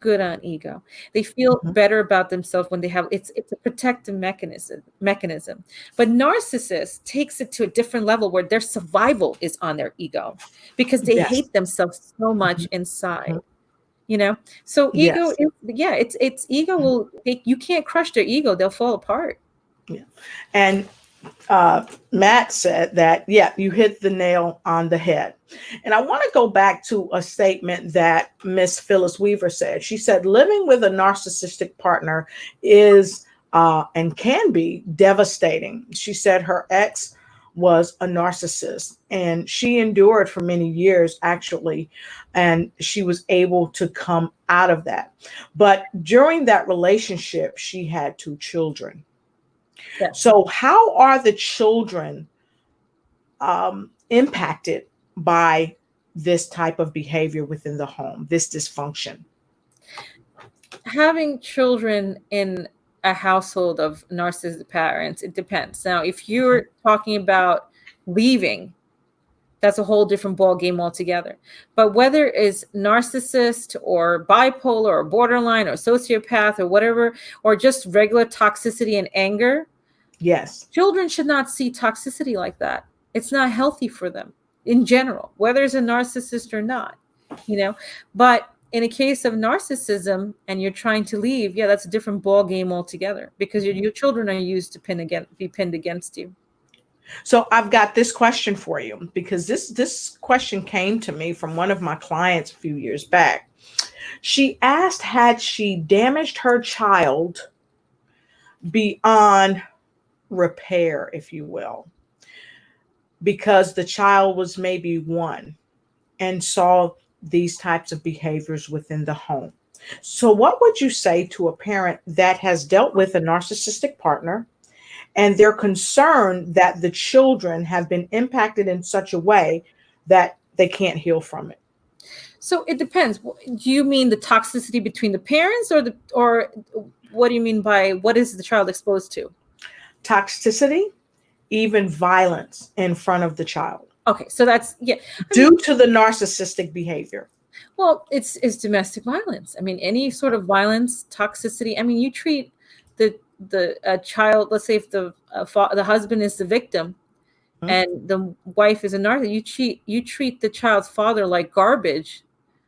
good on ego. They feel better about themselves when they have it's a protective mechanism. But narcissists takes it to a different level where their survival is on their ego, because they hate themselves so much inside. So ego is it's ego will you can't crush their ego, they'll fall apart. And Matt said that, you hit the nail on the head. And I want to go back to a statement that Miss Phyllis Weaver said. She said, living with a narcissistic partner is and can be devastating. She said her ex was a narcissist and she endured for many years, actually, and she was able to come out of that. But during that relationship, she had 2 children. So how are the children impacted by this type of behavior within the home, this dysfunction? Having children in a household of narcissistic parents, it depends. Now, if you're talking about leaving, that's a whole different ball game altogether. But whether it's narcissist or bipolar or borderline or sociopath or whatever, or just regular toxicity and anger, Yes. Children should not see toxicity like that. It's not healthy for them in general, whether it's a narcissist or not, you know. But in a case of narcissism and you're trying to leave, yeah, that's a different ball game altogether, because your children are used to be pinned against you. So I've got this question for you, because this question came to me from one of my clients a few years back. She asked, had she damaged her child beyond repair, if you will, because the child was maybe one and saw these types of behaviors within the home. So what would you say to a parent that has dealt with a narcissistic partner and they're concerned that the children have been impacted in such a way that they can't heal from it? So it depends. Do you mean the toxicity between the parents, or what do you mean by what is the child exposed to? Toxicity, even violence in front of the child. Okay, so that's, yeah. Due to the narcissistic behavior. Well, it's domestic violence. I mean, any sort of violence, toxicity. I mean, you treat the child. Let's say if the husband is the victim, and the wife is a narcissist, you treat the child's father like garbage.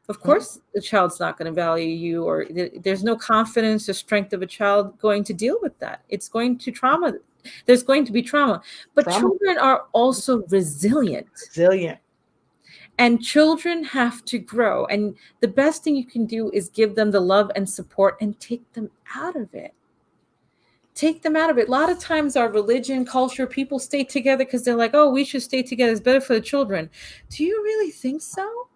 Of course, the child's not going to value you, or there's no confidence or strength of a child going to deal with that. It's going to trauma. There's going to be trauma. But children are also resilient. And children have to grow. And the best thing you can do is give them the love and support and take them out of it. Take them out of it. A lot of times our religion, culture, people stay together because they're like, oh, we should stay together. It's better for the children. Do you really think so?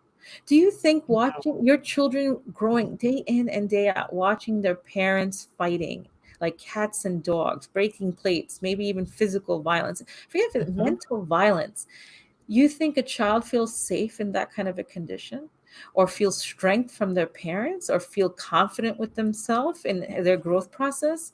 Do you think watching your children growing day in and day out, watching their parents fighting like cats and dogs, breaking plates, maybe even physical violence, forget it, mental violence, you think a child feels safe in that kind of a condition, or feel strength from their parents, or feel confident with themselves in their growth process?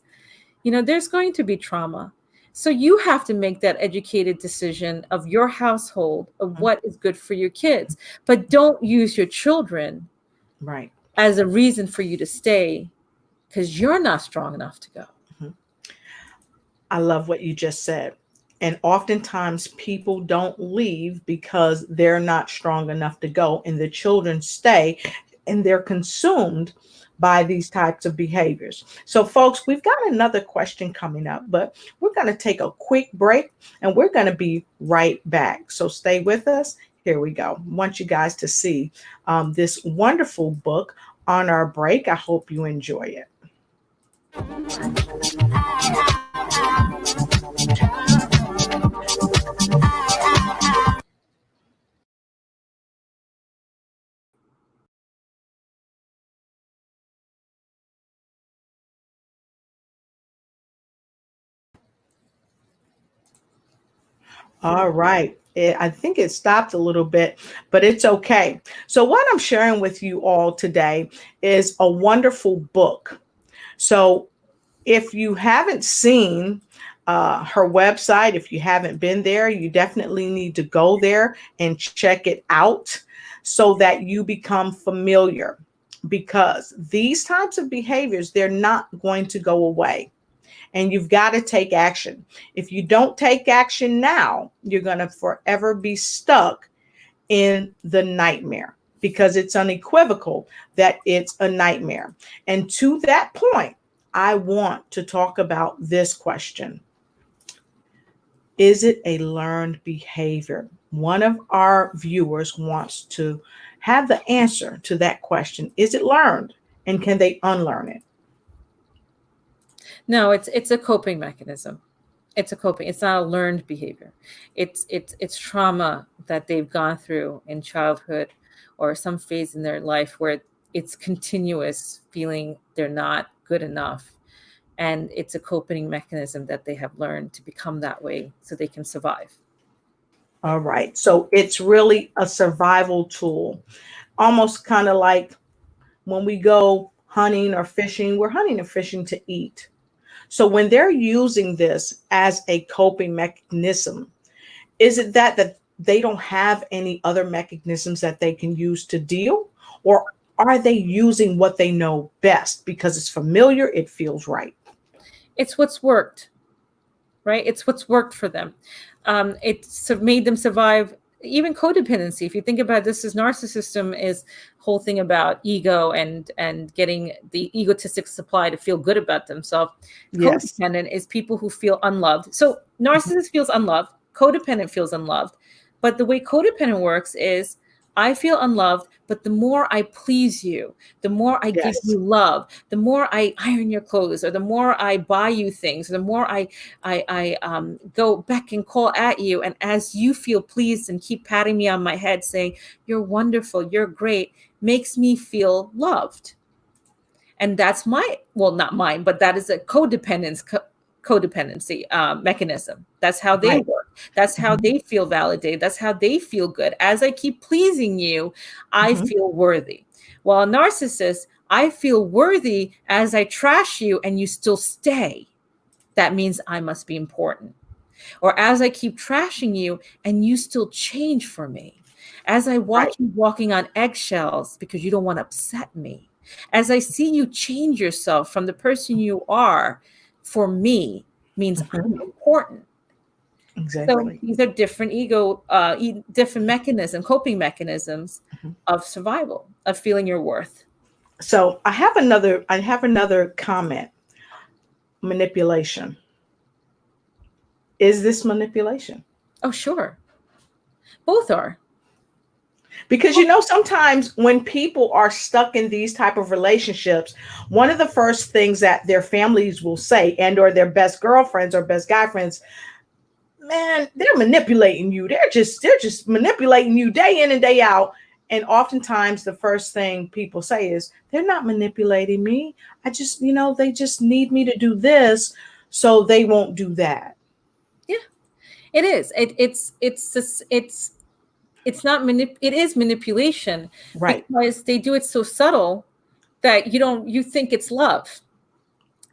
You know, there's going to be trauma. So you have to make that educated decision of your household, of what is good for your kids. But don't use your children as a reason for you to stay, because you're not strong enough to go. I love what you just said. And oftentimes people don't leave because they're not strong enough to go, and the children stay and they're consumed by these types of behaviors. So folks, we've got another question coming up, but we're going to take a quick break and we're going to be right back. So stay with us. Here we go. I want you guys to see this wonderful book on our break. I hope you enjoy it. All right. I think it stopped a little bit, but it's okay. So what I'm sharing with you all today is a wonderful book. So if you haven't seen her website, if you haven't been there, you definitely need to go there and check it out so that you become familiar, because these types of behaviors, they're not going to go away. And you've got to take action. If you don't take action now, you're going to forever be stuck in the nightmare, because it's unequivocal that it's a nightmare. And to that point, I want to talk about this question. Is it a learned behavior? One of our viewers wants to have the answer to that question. Is it learned, and can they unlearn it? No, it's a coping mechanism. It's not a learned behavior. It's trauma that they've gone through in childhood or some phase in their life where it's continuous feeling they're not good enough. And it's a coping mechanism that they have learned to become that way so they can survive. All right. So it's really a survival tool, almost kind of like when we go hunting or fishing, we're hunting and fishing to eat. So when they're using this as a coping mechanism, is it that they don't have any other mechanisms that they can use to deal? Or are they using what they know best because it's familiar, it feels right? It's what's worked. right? It's what's worked for them. It's made them survive even codependency. If you think about this, is narcissism is whole thing about ego and getting the egotistic supply to feel good about themselves. Yes. Codependent is people who feel unloved. So narcissist feels unloved, codependent feels unloved. But the way codependent works is I feel unloved, but the more I please you, the more I give you love, the more I iron your clothes, or the more I buy you things, or the more I go back and call at you. And as you feel pleased and keep patting me on my head saying, you're wonderful, you're great, makes me feel loved. And that's not mine, but that is a codependency mechanism. That's how they work. That's how they feel validated. That's how they feel good. As I keep pleasing you, I feel worthy. While a narcissist, I feel worthy as I trash you and you still stay. That means I must be important. Or as I keep trashing you and you still change for me. As I watch you walking on eggshells because you don't want to upset me. As I see you change yourself from the person you are for me, means I'm important. Exactly. So these are different different coping mechanisms of survival, of feeling your worth. So I have another comment. Manipulation. Is this manipulation? Oh, sure. Both are. Because sometimes when people are stuck in these type of relationships, one of the first things that their families will say, and or their best girlfriends or best guy friends, man, they're manipulating you. They're just manipulating you day in and day out. And oftentimes the first thing people say is, they're not manipulating me. I just, they just need me to do this so they won't do that. Yeah, it is. It's not it is manipulation, right? Because they do it so subtle that you think it's love.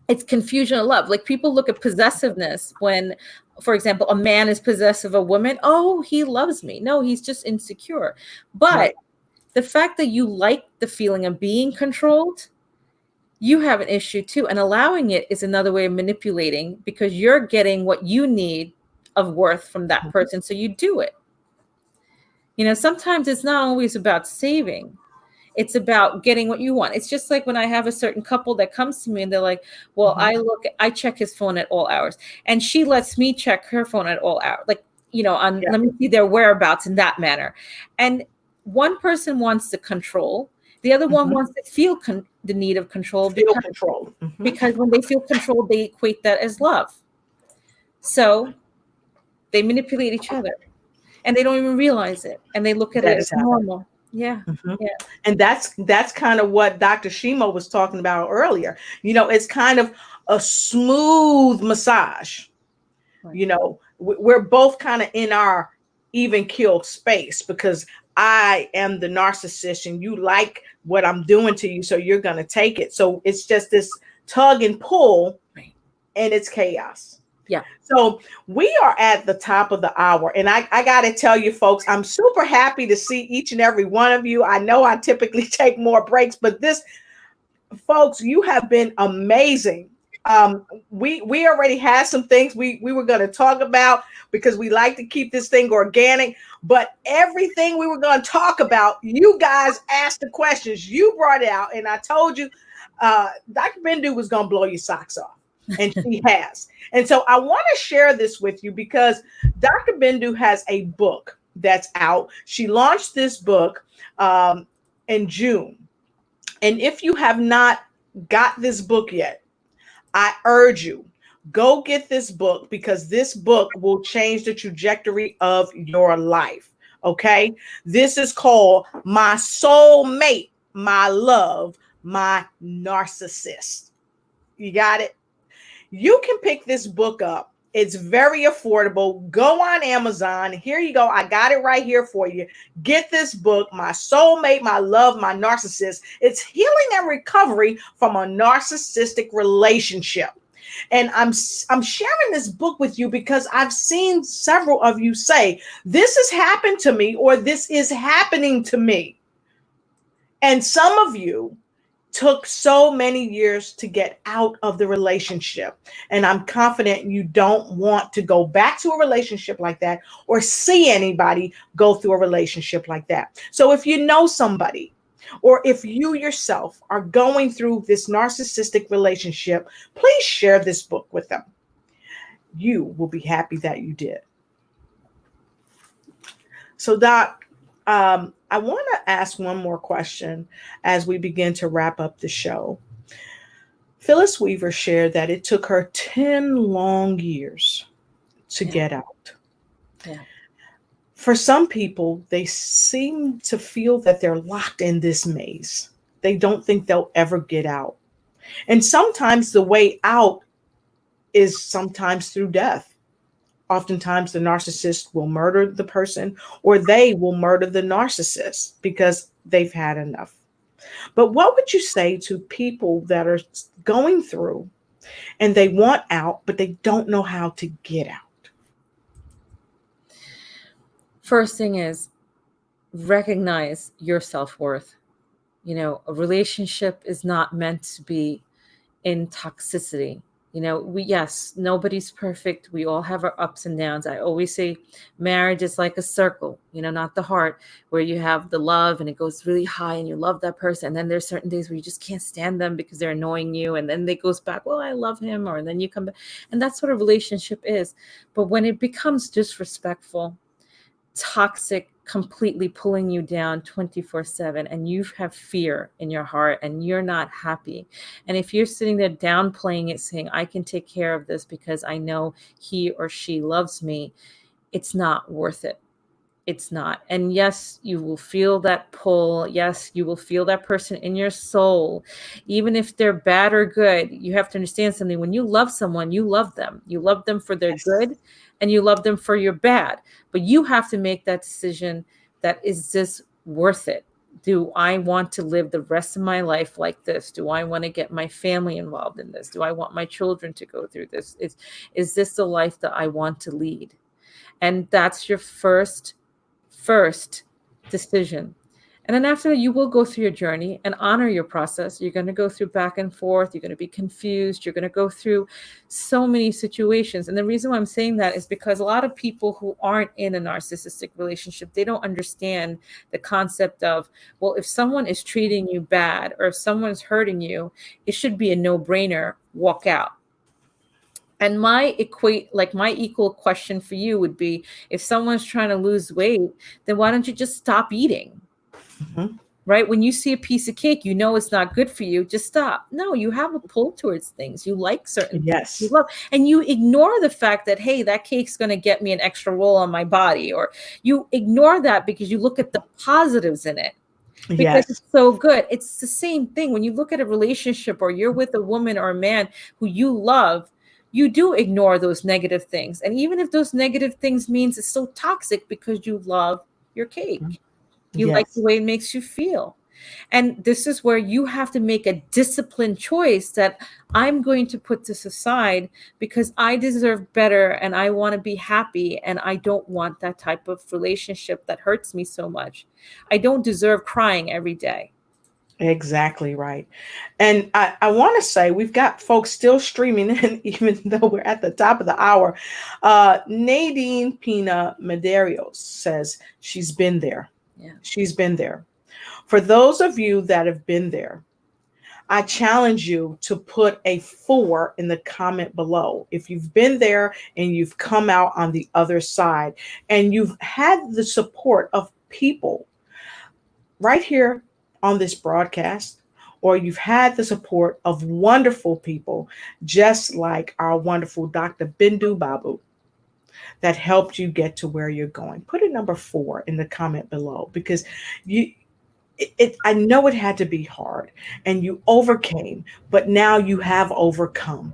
It's confusion of love. Like people look at possessiveness when, for example, a man is possessive of a woman. Oh, he loves me. No, he's just insecure. But the fact that you like the feeling of being controlled, you have an issue too. And allowing it is another way of manipulating because you're getting what you need of worth from that person. So you do it. Sometimes it's not always about saving. It's about getting what you want. It's just like when I have a certain couple that comes to me and they're like, well, I check his phone at all hours. And she lets me check her phone at all hours. Like, let me see their whereabouts in that manner. And one person wants to control. The other one wants to feel the need of control. Because when they feel controlled, they equate that as love. So they manipulate each other. And they don't even realize it. And they look at it as normal. Yeah. Yeah. And that's kind of what Dr. Shimo was talking about earlier. It's kind of a smooth massage. Right. We're both kind of in our even keel space because I am the narcissist and you like what I'm doing to you. So you're going to take it. So it's just this tug and pull and it's chaos. Yeah. So we are at the top of the hour. And I got to tell you, folks, I'm super happy to see each and every one of you. I know I typically take more breaks, but folks, you have been amazing. We already had some things we were going to talk about because we like to keep this thing organic. But everything we were going to talk about, you guys asked the questions. You brought it out. And I told you, Dr. Bindu was going to blow your socks off. And she has. And so I want to share this with you because Dr. Bindu has a book that's out. She launched this book in June. And if you have not got this book yet, I urge you, go get this book because this book will change the trajectory of your life. Okay. This is called My Soulmate, My Love, My Narcissist. You got it? You can pick this book up. It's very affordable. Go on Amazon. Here you go. I got it right here for you. Get this book, My Soulmate, My Love, My Narcissist. It's healing and recovery from a narcissistic relationship. And I'm sharing this book with you because I've seen several of you say, this has happened to me or this is happening to me. And some of you, took so many years to get out of the relationship. And I'm confident you don't want to go back to a relationship like that or see anybody go through a relationship like that. So if you know somebody, or if you yourself are going through this narcissistic relationship, please share this book with them. You will be happy that you did. So, Doc, I want to ask one more question as we begin to wrap up the show. Phyllis Weaver shared that it took her 10 long years to get out. Yeah. For some people, they seem to feel that they're locked in this maze. They don't think they'll ever get out. And sometimes the way out is sometimes through death. Oftentimes the narcissist will murder the person, or they will murder the narcissist because they've had enough. But what would you say to people that are going through and they want out, but they don't know how to get out? First thing is recognize your self-worth. You know, a relationship is not meant to be in toxicity. You know, yes, nobody's perfect. We all have our ups and downs. I always say marriage is like a circle, you know, not the heart, where you have the love and it goes really high and you love that person. And then there's certain days where you just can't stand them because they're annoying you. And then it goes back, well, I love him. Or then you come back. And that's what a relationship is. But when it becomes disrespectful, toxic, completely pulling you down 24/7, and you have fear in your heart and you're not happy. And if you're sitting there downplaying it, saying, I can take care of this because I know he or she loves me, it's not worth it. It's not. And yes, you will feel that pull. Yes, you will feel that person in your soul. Even if they're bad or good, you have to understand something. When you love someone, you love them. You love them for their good and you love them for your bad. But you have to make that decision that, is this worth it? Do I want to live the rest of my life like this? Do I want to get my family involved in this? Do I want my children to go through this? Is this the life that I want to lead? And that's your first decision. And then after that, you will go through your journey and honor your process. You're going to go through back and forth. You're going to be confused. You're going to go through so many situations. And the reason why I'm saying that is because a lot of people who aren't in a narcissistic relationship, they don't understand the concept of, well, if someone is treating you bad or if someone's hurting you, it should be a no-brainer, walk out. And my equal question for you would be, if someone's trying to lose weight, then why don't you just stop eating? Mm-hmm. Right? When you see a piece of cake, you know it's not good for you, just stop. No, you have a pull towards things. You like certain Yes. things you love. And you ignore the fact that, hey, that cake's going to get me an extra roll on my body. Or you ignore that because you look at the positives in it. Because Yes. it's so good. It's the same thing. When you look at a relationship or you're with a woman or a man who you love, you do ignore those negative things. And even if those negative things means it's so toxic because you love your cake. You like the way it makes you feel. And this is where you have to make a disciplined choice that I'm going to put this aside because I deserve better and I want to be happy and I don't want that type of relationship that hurts me so much. I don't deserve crying every day. Exactly right. And I want to say we've got folks still streaming in, even though we're at the top of the hour. Nadine Pina Medeiros says she's been there. Yeah. She's been there. For those of you that have been there, I challenge you to put a 4 in the comment below. If you've been there and you've come out on the other side and you've had the support of people right here on this broadcast, or you've had the support of wonderful people, just like our wonderful Dr. Bindu Badu, that helped you get to where you're going. Put a number 4 in the comment below, because I know it had to be hard and you overcame, but now you have overcome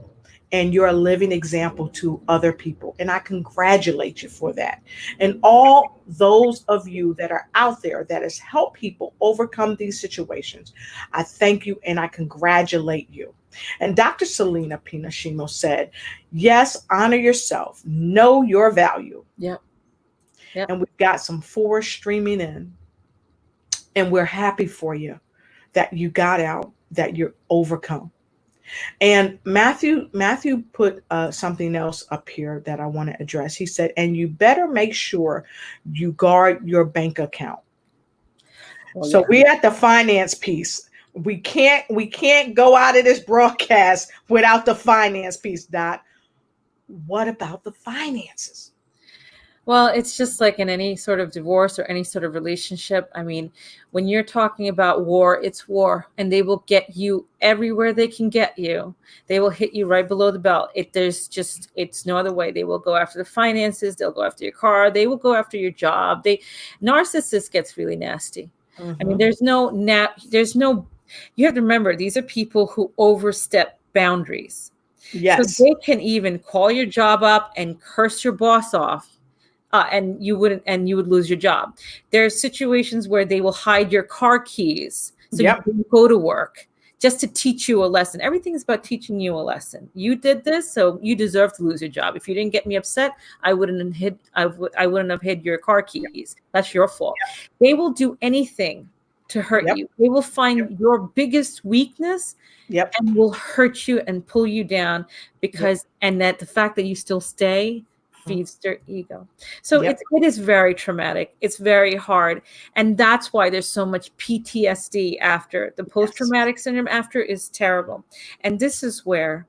and you're a living example to other people. And I congratulate you for that. And all those of you that are out there that has helped people overcome these situations, I thank you and I congratulate you. And Dr. Selena Pinashimo said, yes, honor yourself, know your value. Yep. And we've got some 4 streaming in. And we're happy for you that you got out that you're overcome. And Matthew put something else up here that I want to address. He said, and you better make sure you guard your bank account. So yeah. we at the finance piece. We can't go out of this broadcast without the finance piece, Doc. What about the finances? Well, it's just like in any sort of divorce or any sort of relationship. I mean, when you're talking about war, it's war, and they will get you everywhere they can get you. They will hit you right below the belt. It's no other way. They will go after the finances. They'll go after your car. They will go after your job. Narcissist gets really nasty. I mean, there's no, you have to remember, these are people who overstep boundaries. Yes. So they can even call your job up and curse your boss off. And you would lose your job. There are situations where they will hide your car keys so you can go to work just to teach you a lesson. Everything is about teaching you a lesson. You did this, so you deserve to lose your job. If you didn't get me upset, I wouldn't have hid your car keys. That's your fault. They will do anything to hurt you. They will find your biggest weakness and will hurt you and pull you down and that the fact that you still stay feeds their ego. So it is very traumatic. It's very hard. And that's why there's so much PTSD after. The post-traumatic syndrome after is terrible. And this is where,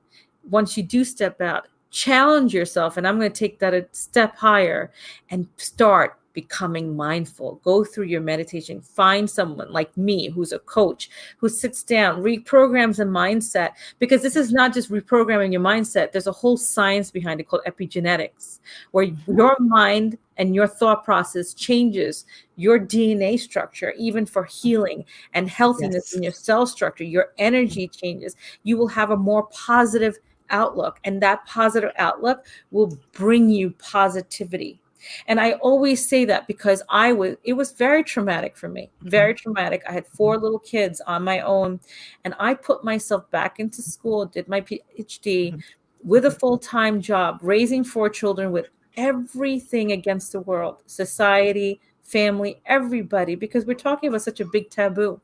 once you do step out, challenge yourself. And I'm going to take that a step higher and start becoming mindful. Go through your meditation. Find someone like me who's a coach, who sits down, reprograms a mindset, because this is not just reprogramming your mindset. There's a whole science behind it called epigenetics, where your mind and your thought process changes your DNA structure, even for healing and healthiness in your cell structure. Your energy changes. You will have a more positive outlook, and that positive outlook will bring you positivity. And I always say that because it was very traumatic for me, very traumatic. I had 4 little kids on my own, and I put myself back into school, did my PhD with a full-time job, raising 4 children with everything against the world, society, family, everybody, because we're talking about such a big taboo.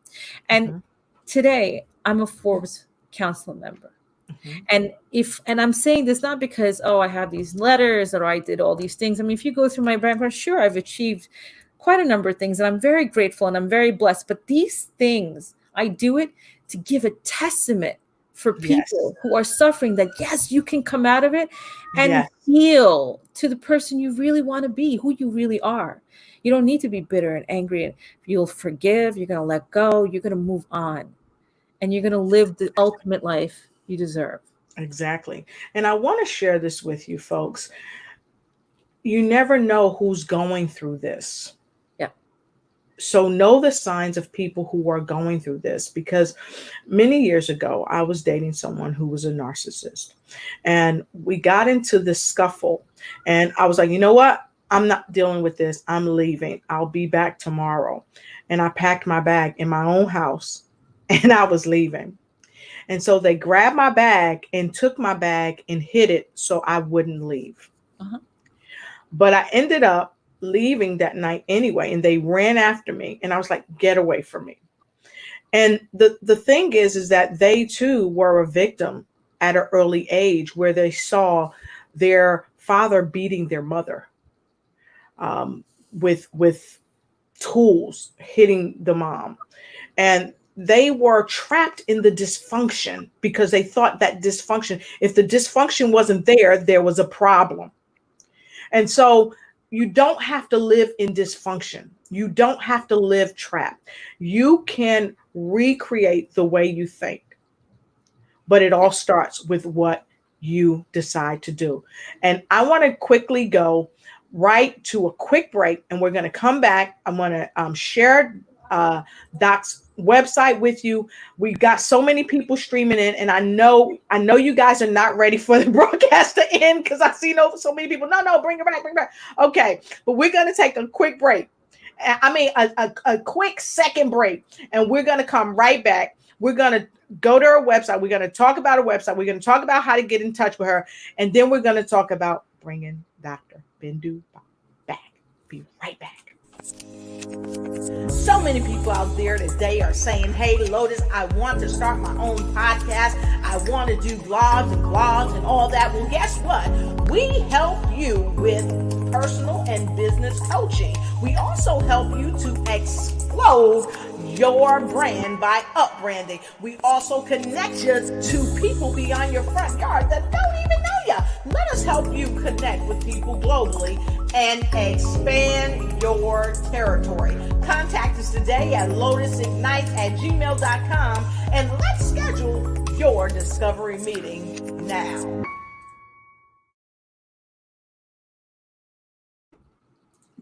And today I'm a Forbes Council member. And I'm saying this not because, I have these letters or I did all these things. I mean, if you go through my background, sure, I've achieved quite a number of things, and I'm very grateful and I'm very blessed. But these things, I do it to give a testament for people who are suffering that, yes, you can come out of it and heal to the person you really want to be, who you really are. You don't need to be bitter and angry. And you'll forgive, you're going to let go, you're going to move on, and you're going to live the ultimate life you deserve. Exactly. And I want to share this with you folks. You never know who's going through this. Yeah. So know the signs of people who are going through this, because many years ago, I was dating someone who was a narcissist, and we got into this scuffle, and I was like, you know what? I'm not dealing with this. I'm leaving. I'll be back tomorrow. And I packed my bag in my own house and I was leaving. And so they grabbed my bag and took my bag and hid it so I wouldn't leave. But I ended up leaving that night anyway, and they ran after me, and I was like, get away from me. And the thing is that they too were a victim at an early age, where they saw their father beating their mother with tools, hitting the mom. And they were trapped in the dysfunction because they thought that dysfunction, if the dysfunction wasn't there, there was a problem. And so you don't have to live in dysfunction. You don't have to live trapped. You can recreate the way you think, but it all starts with what you decide to do. And I want to quickly go right to a quick break, and we're going to come back. I'm going to share Doc's website with you. We got so many people streaming in, and I know you guys are not ready for the broadcast to end, because I see so many people. No, bring it back. Okay, but we're going to take a quick break. I mean, a quick second break, and we're going to come right back. We're going to go to her website. We're going to talk about her website. We're going to talk about how to get in touch with her, and then we're going to talk about bringing Dr. Bindu back. Be right back. So many many people out there today are saying, hey, Lotus, I want to start my own podcast. I want to do blogs and all that. Well, guess what? We help you with personal and business coaching. We also help you to explode your brand by upbranding. We also connect you to people beyond your front yard that don't even know you. Let us help you connect with people globally and expand your territory. Contact us today at lotusignite@gmail.com and let's schedule your discovery meeting now.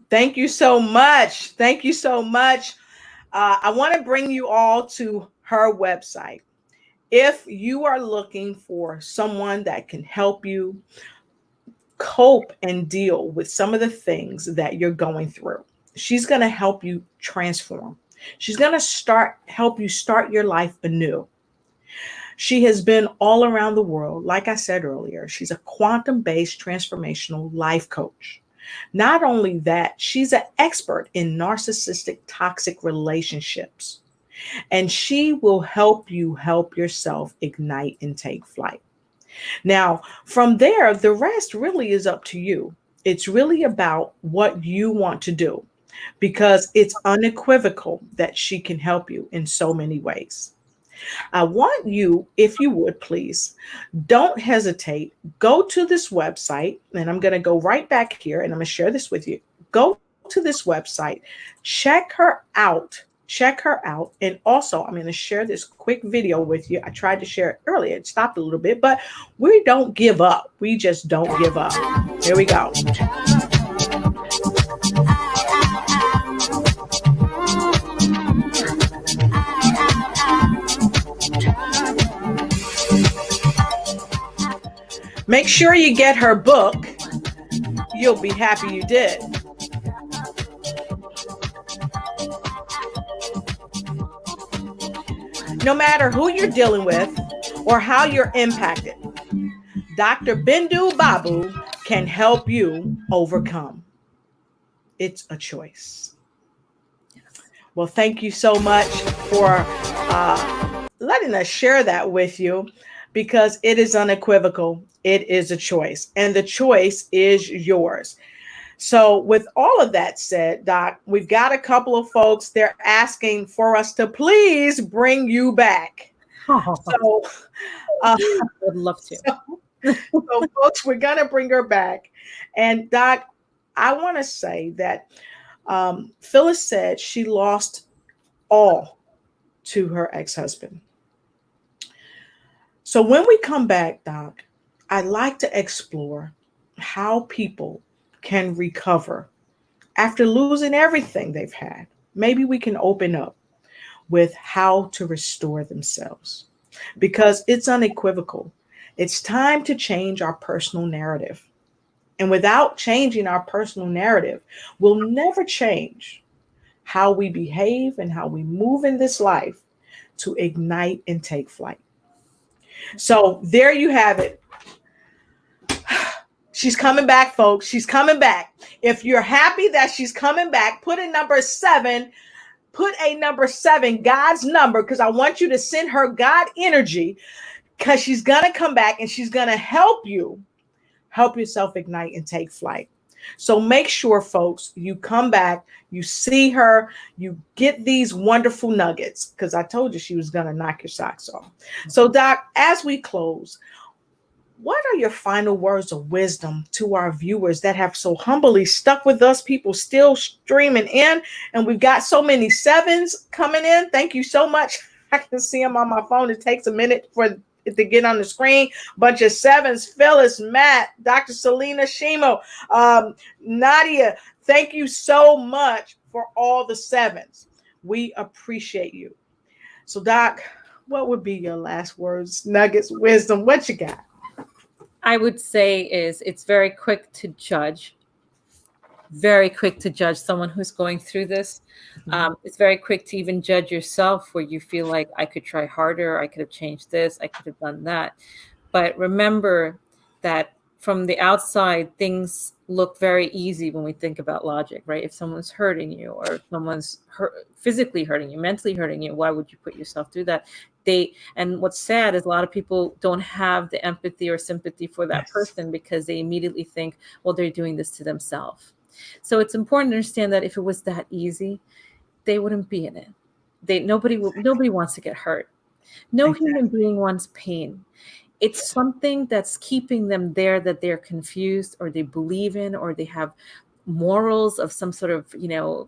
Thank you so much. Thank you so much. I want to bring you all to her website. If you are looking for someone that can help you cope and deal with some of the things that you're going through, she's going to help you transform. She's going to help you start your life anew. She has been all around the world. Like I said earlier, she's a quantum-based transformational life coach. Not only that, she's an expert in narcissistic toxic relationships, and she will help you help yourself ignite and take flight. Now, from there, the rest really is up to you. It's really about what you want to do, because it's unequivocal that she can help you in so many ways. I want you, if you would please, don't hesitate. Go to this website, and I'm going to go right back here, and I'm going to share this with you. Go to this website, check her out. And also, I'm going to share this quick video with you. I tried to share it earlier. It stopped a little bit, but we don't give up. We just don't give up. Here we go. Make sure you get her book. You'll be happy you did. No matter who you're dealing with or how you're impacted, Dr. Bindu Badu can help you overcome. It's a choice. Well, thank you so much for letting us share that with you, because it is unequivocal. It is a choice, and the choice is yours. So with all of that said, Doc, we've got a couple of folks. They're asking for us to please bring you back. So I'd love to. So folks, we're going to bring her back. And Doc, I want to say that Phyllis said she lost all to her ex-husband. So when we come back, Doc, I'd like to explore how people can recover after losing everything they've had. Maybe we can open up with how to restore themselves, because it's unequivocal. It's time to change our personal narrative. And without changing our personal narrative, we'll never change how we behave and how we move in this life to ignite and take flight. So there you have it. She's coming back, folks. She's coming back. If you're happy that she's coming back, put a number 7, God's number, because I want you to send her God energy, because she's going to come back and she's going to help yourself ignite and take flight. So make sure, folks, you come back, you see her, you get these wonderful nuggets, because I told you she was going to knock your socks off. So, Doc, as we close, what are your final words of wisdom to our viewers that have so humbly stuck with us? People still streaming in, and we've got so many 7s coming in. Thank you so much. I can see them on my phone. It takes a minute for it to get on the screen. Bunch of 7s. Phyllis, Matt, Dr. Selena Shimo, Nadia. Thank you so much for all the 7s. We appreciate you. So, Doc, what would be your last words, nuggets, wisdom? What you got? I would say is it's very quick to judge someone who's going through this. It's very quick to even judge yourself, where you feel like I could try harder. I could have changed this. I could have done that. But remember that from the outside, things look very easy when we think about logic, right? If someone's hurting you, or if someone's physically hurting you, mentally hurting you, why would you put yourself through that? And what's sad is a lot of people don't have the empathy or sympathy for that person, because they immediately think, well, they're doing this to themselves. So it's important to understand that if it was that easy, they wouldn't be in it. Nobody wants to get hurt. No human being wants pain. It's something that's keeping them there, that they're confused, or they believe in, or they have morals of some sort of,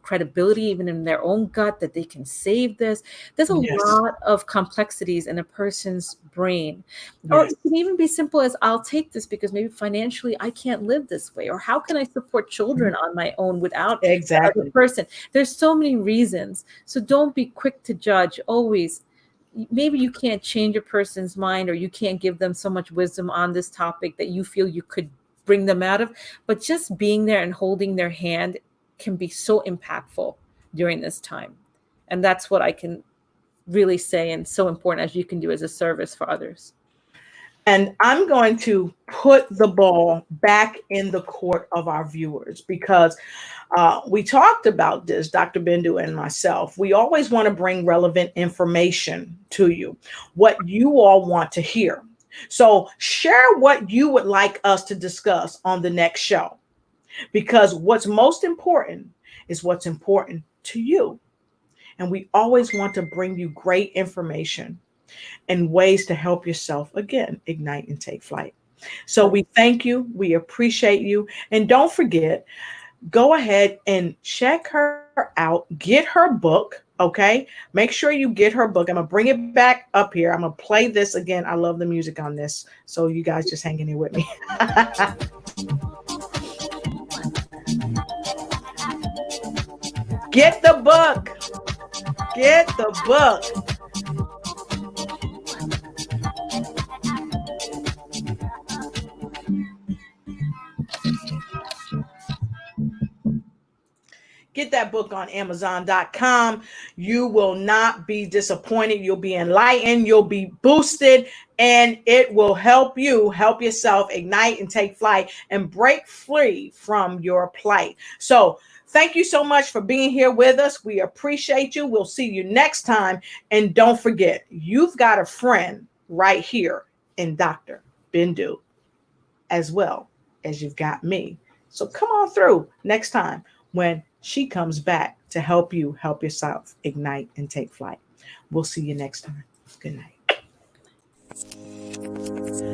credibility, even in their own gut, that they can save this. There's a lot of complexities in a person's brain. Or it can even be simple as, I'll take this because maybe financially I can't live this way, or how can I support children on my own without another person? There's so many reasons. So don't be quick to judge. Always, maybe you can't change a person's mind, or you can't give them so much wisdom on this topic that you feel you could bring them out of, but just being there and holding their hand can be so impactful during this time. And that's what I can really say, and so important, as you can do as a service for others. And I'm going to put the ball back in the court of our viewers, because we talked about this, Dr. Bindu and myself. We always want to bring relevant information to you, what you all want to hear. So share what you would like us to discuss on the next show, because what's most important is what's important to you. And we always want to bring you great information and ways to help yourself, again, ignite and take flight. So we thank you. We appreciate you. And don't forget, go ahead and check her out. Get her book. Okay. Make sure you get her book. I'm going to bring it back up here. I'm going to play this again. I love the music on this. So you guys just hang in here with me. Get the book. Get the book. Get that book on Amazon.com. You will not be disappointed. You'll be enlightened. You'll be boosted, and it will help you help yourself ignite and take flight and break free from your plight. So thank you so much for being here with us. We appreciate you. We'll see you next time. And don't forget, you've got a friend right here in Dr. Bindu, as well as you've got me. So come on through next time when she comes back to help you help yourself ignite and take flight. We'll see you next time. Good night.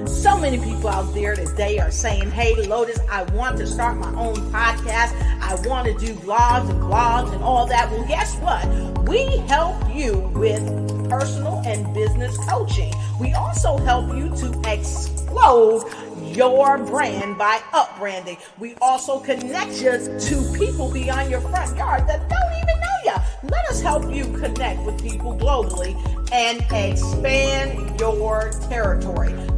So many people out there today are saying, hey, Lotus, I want to start my own podcast. I want to do blogs and all that. Well, guess what? We help you with personal and business coaching. We also help you to explode your brand by upbranding. We also connect you to people beyond your front yard that don't even know you. Let us help you connect with people globally and expand your territory.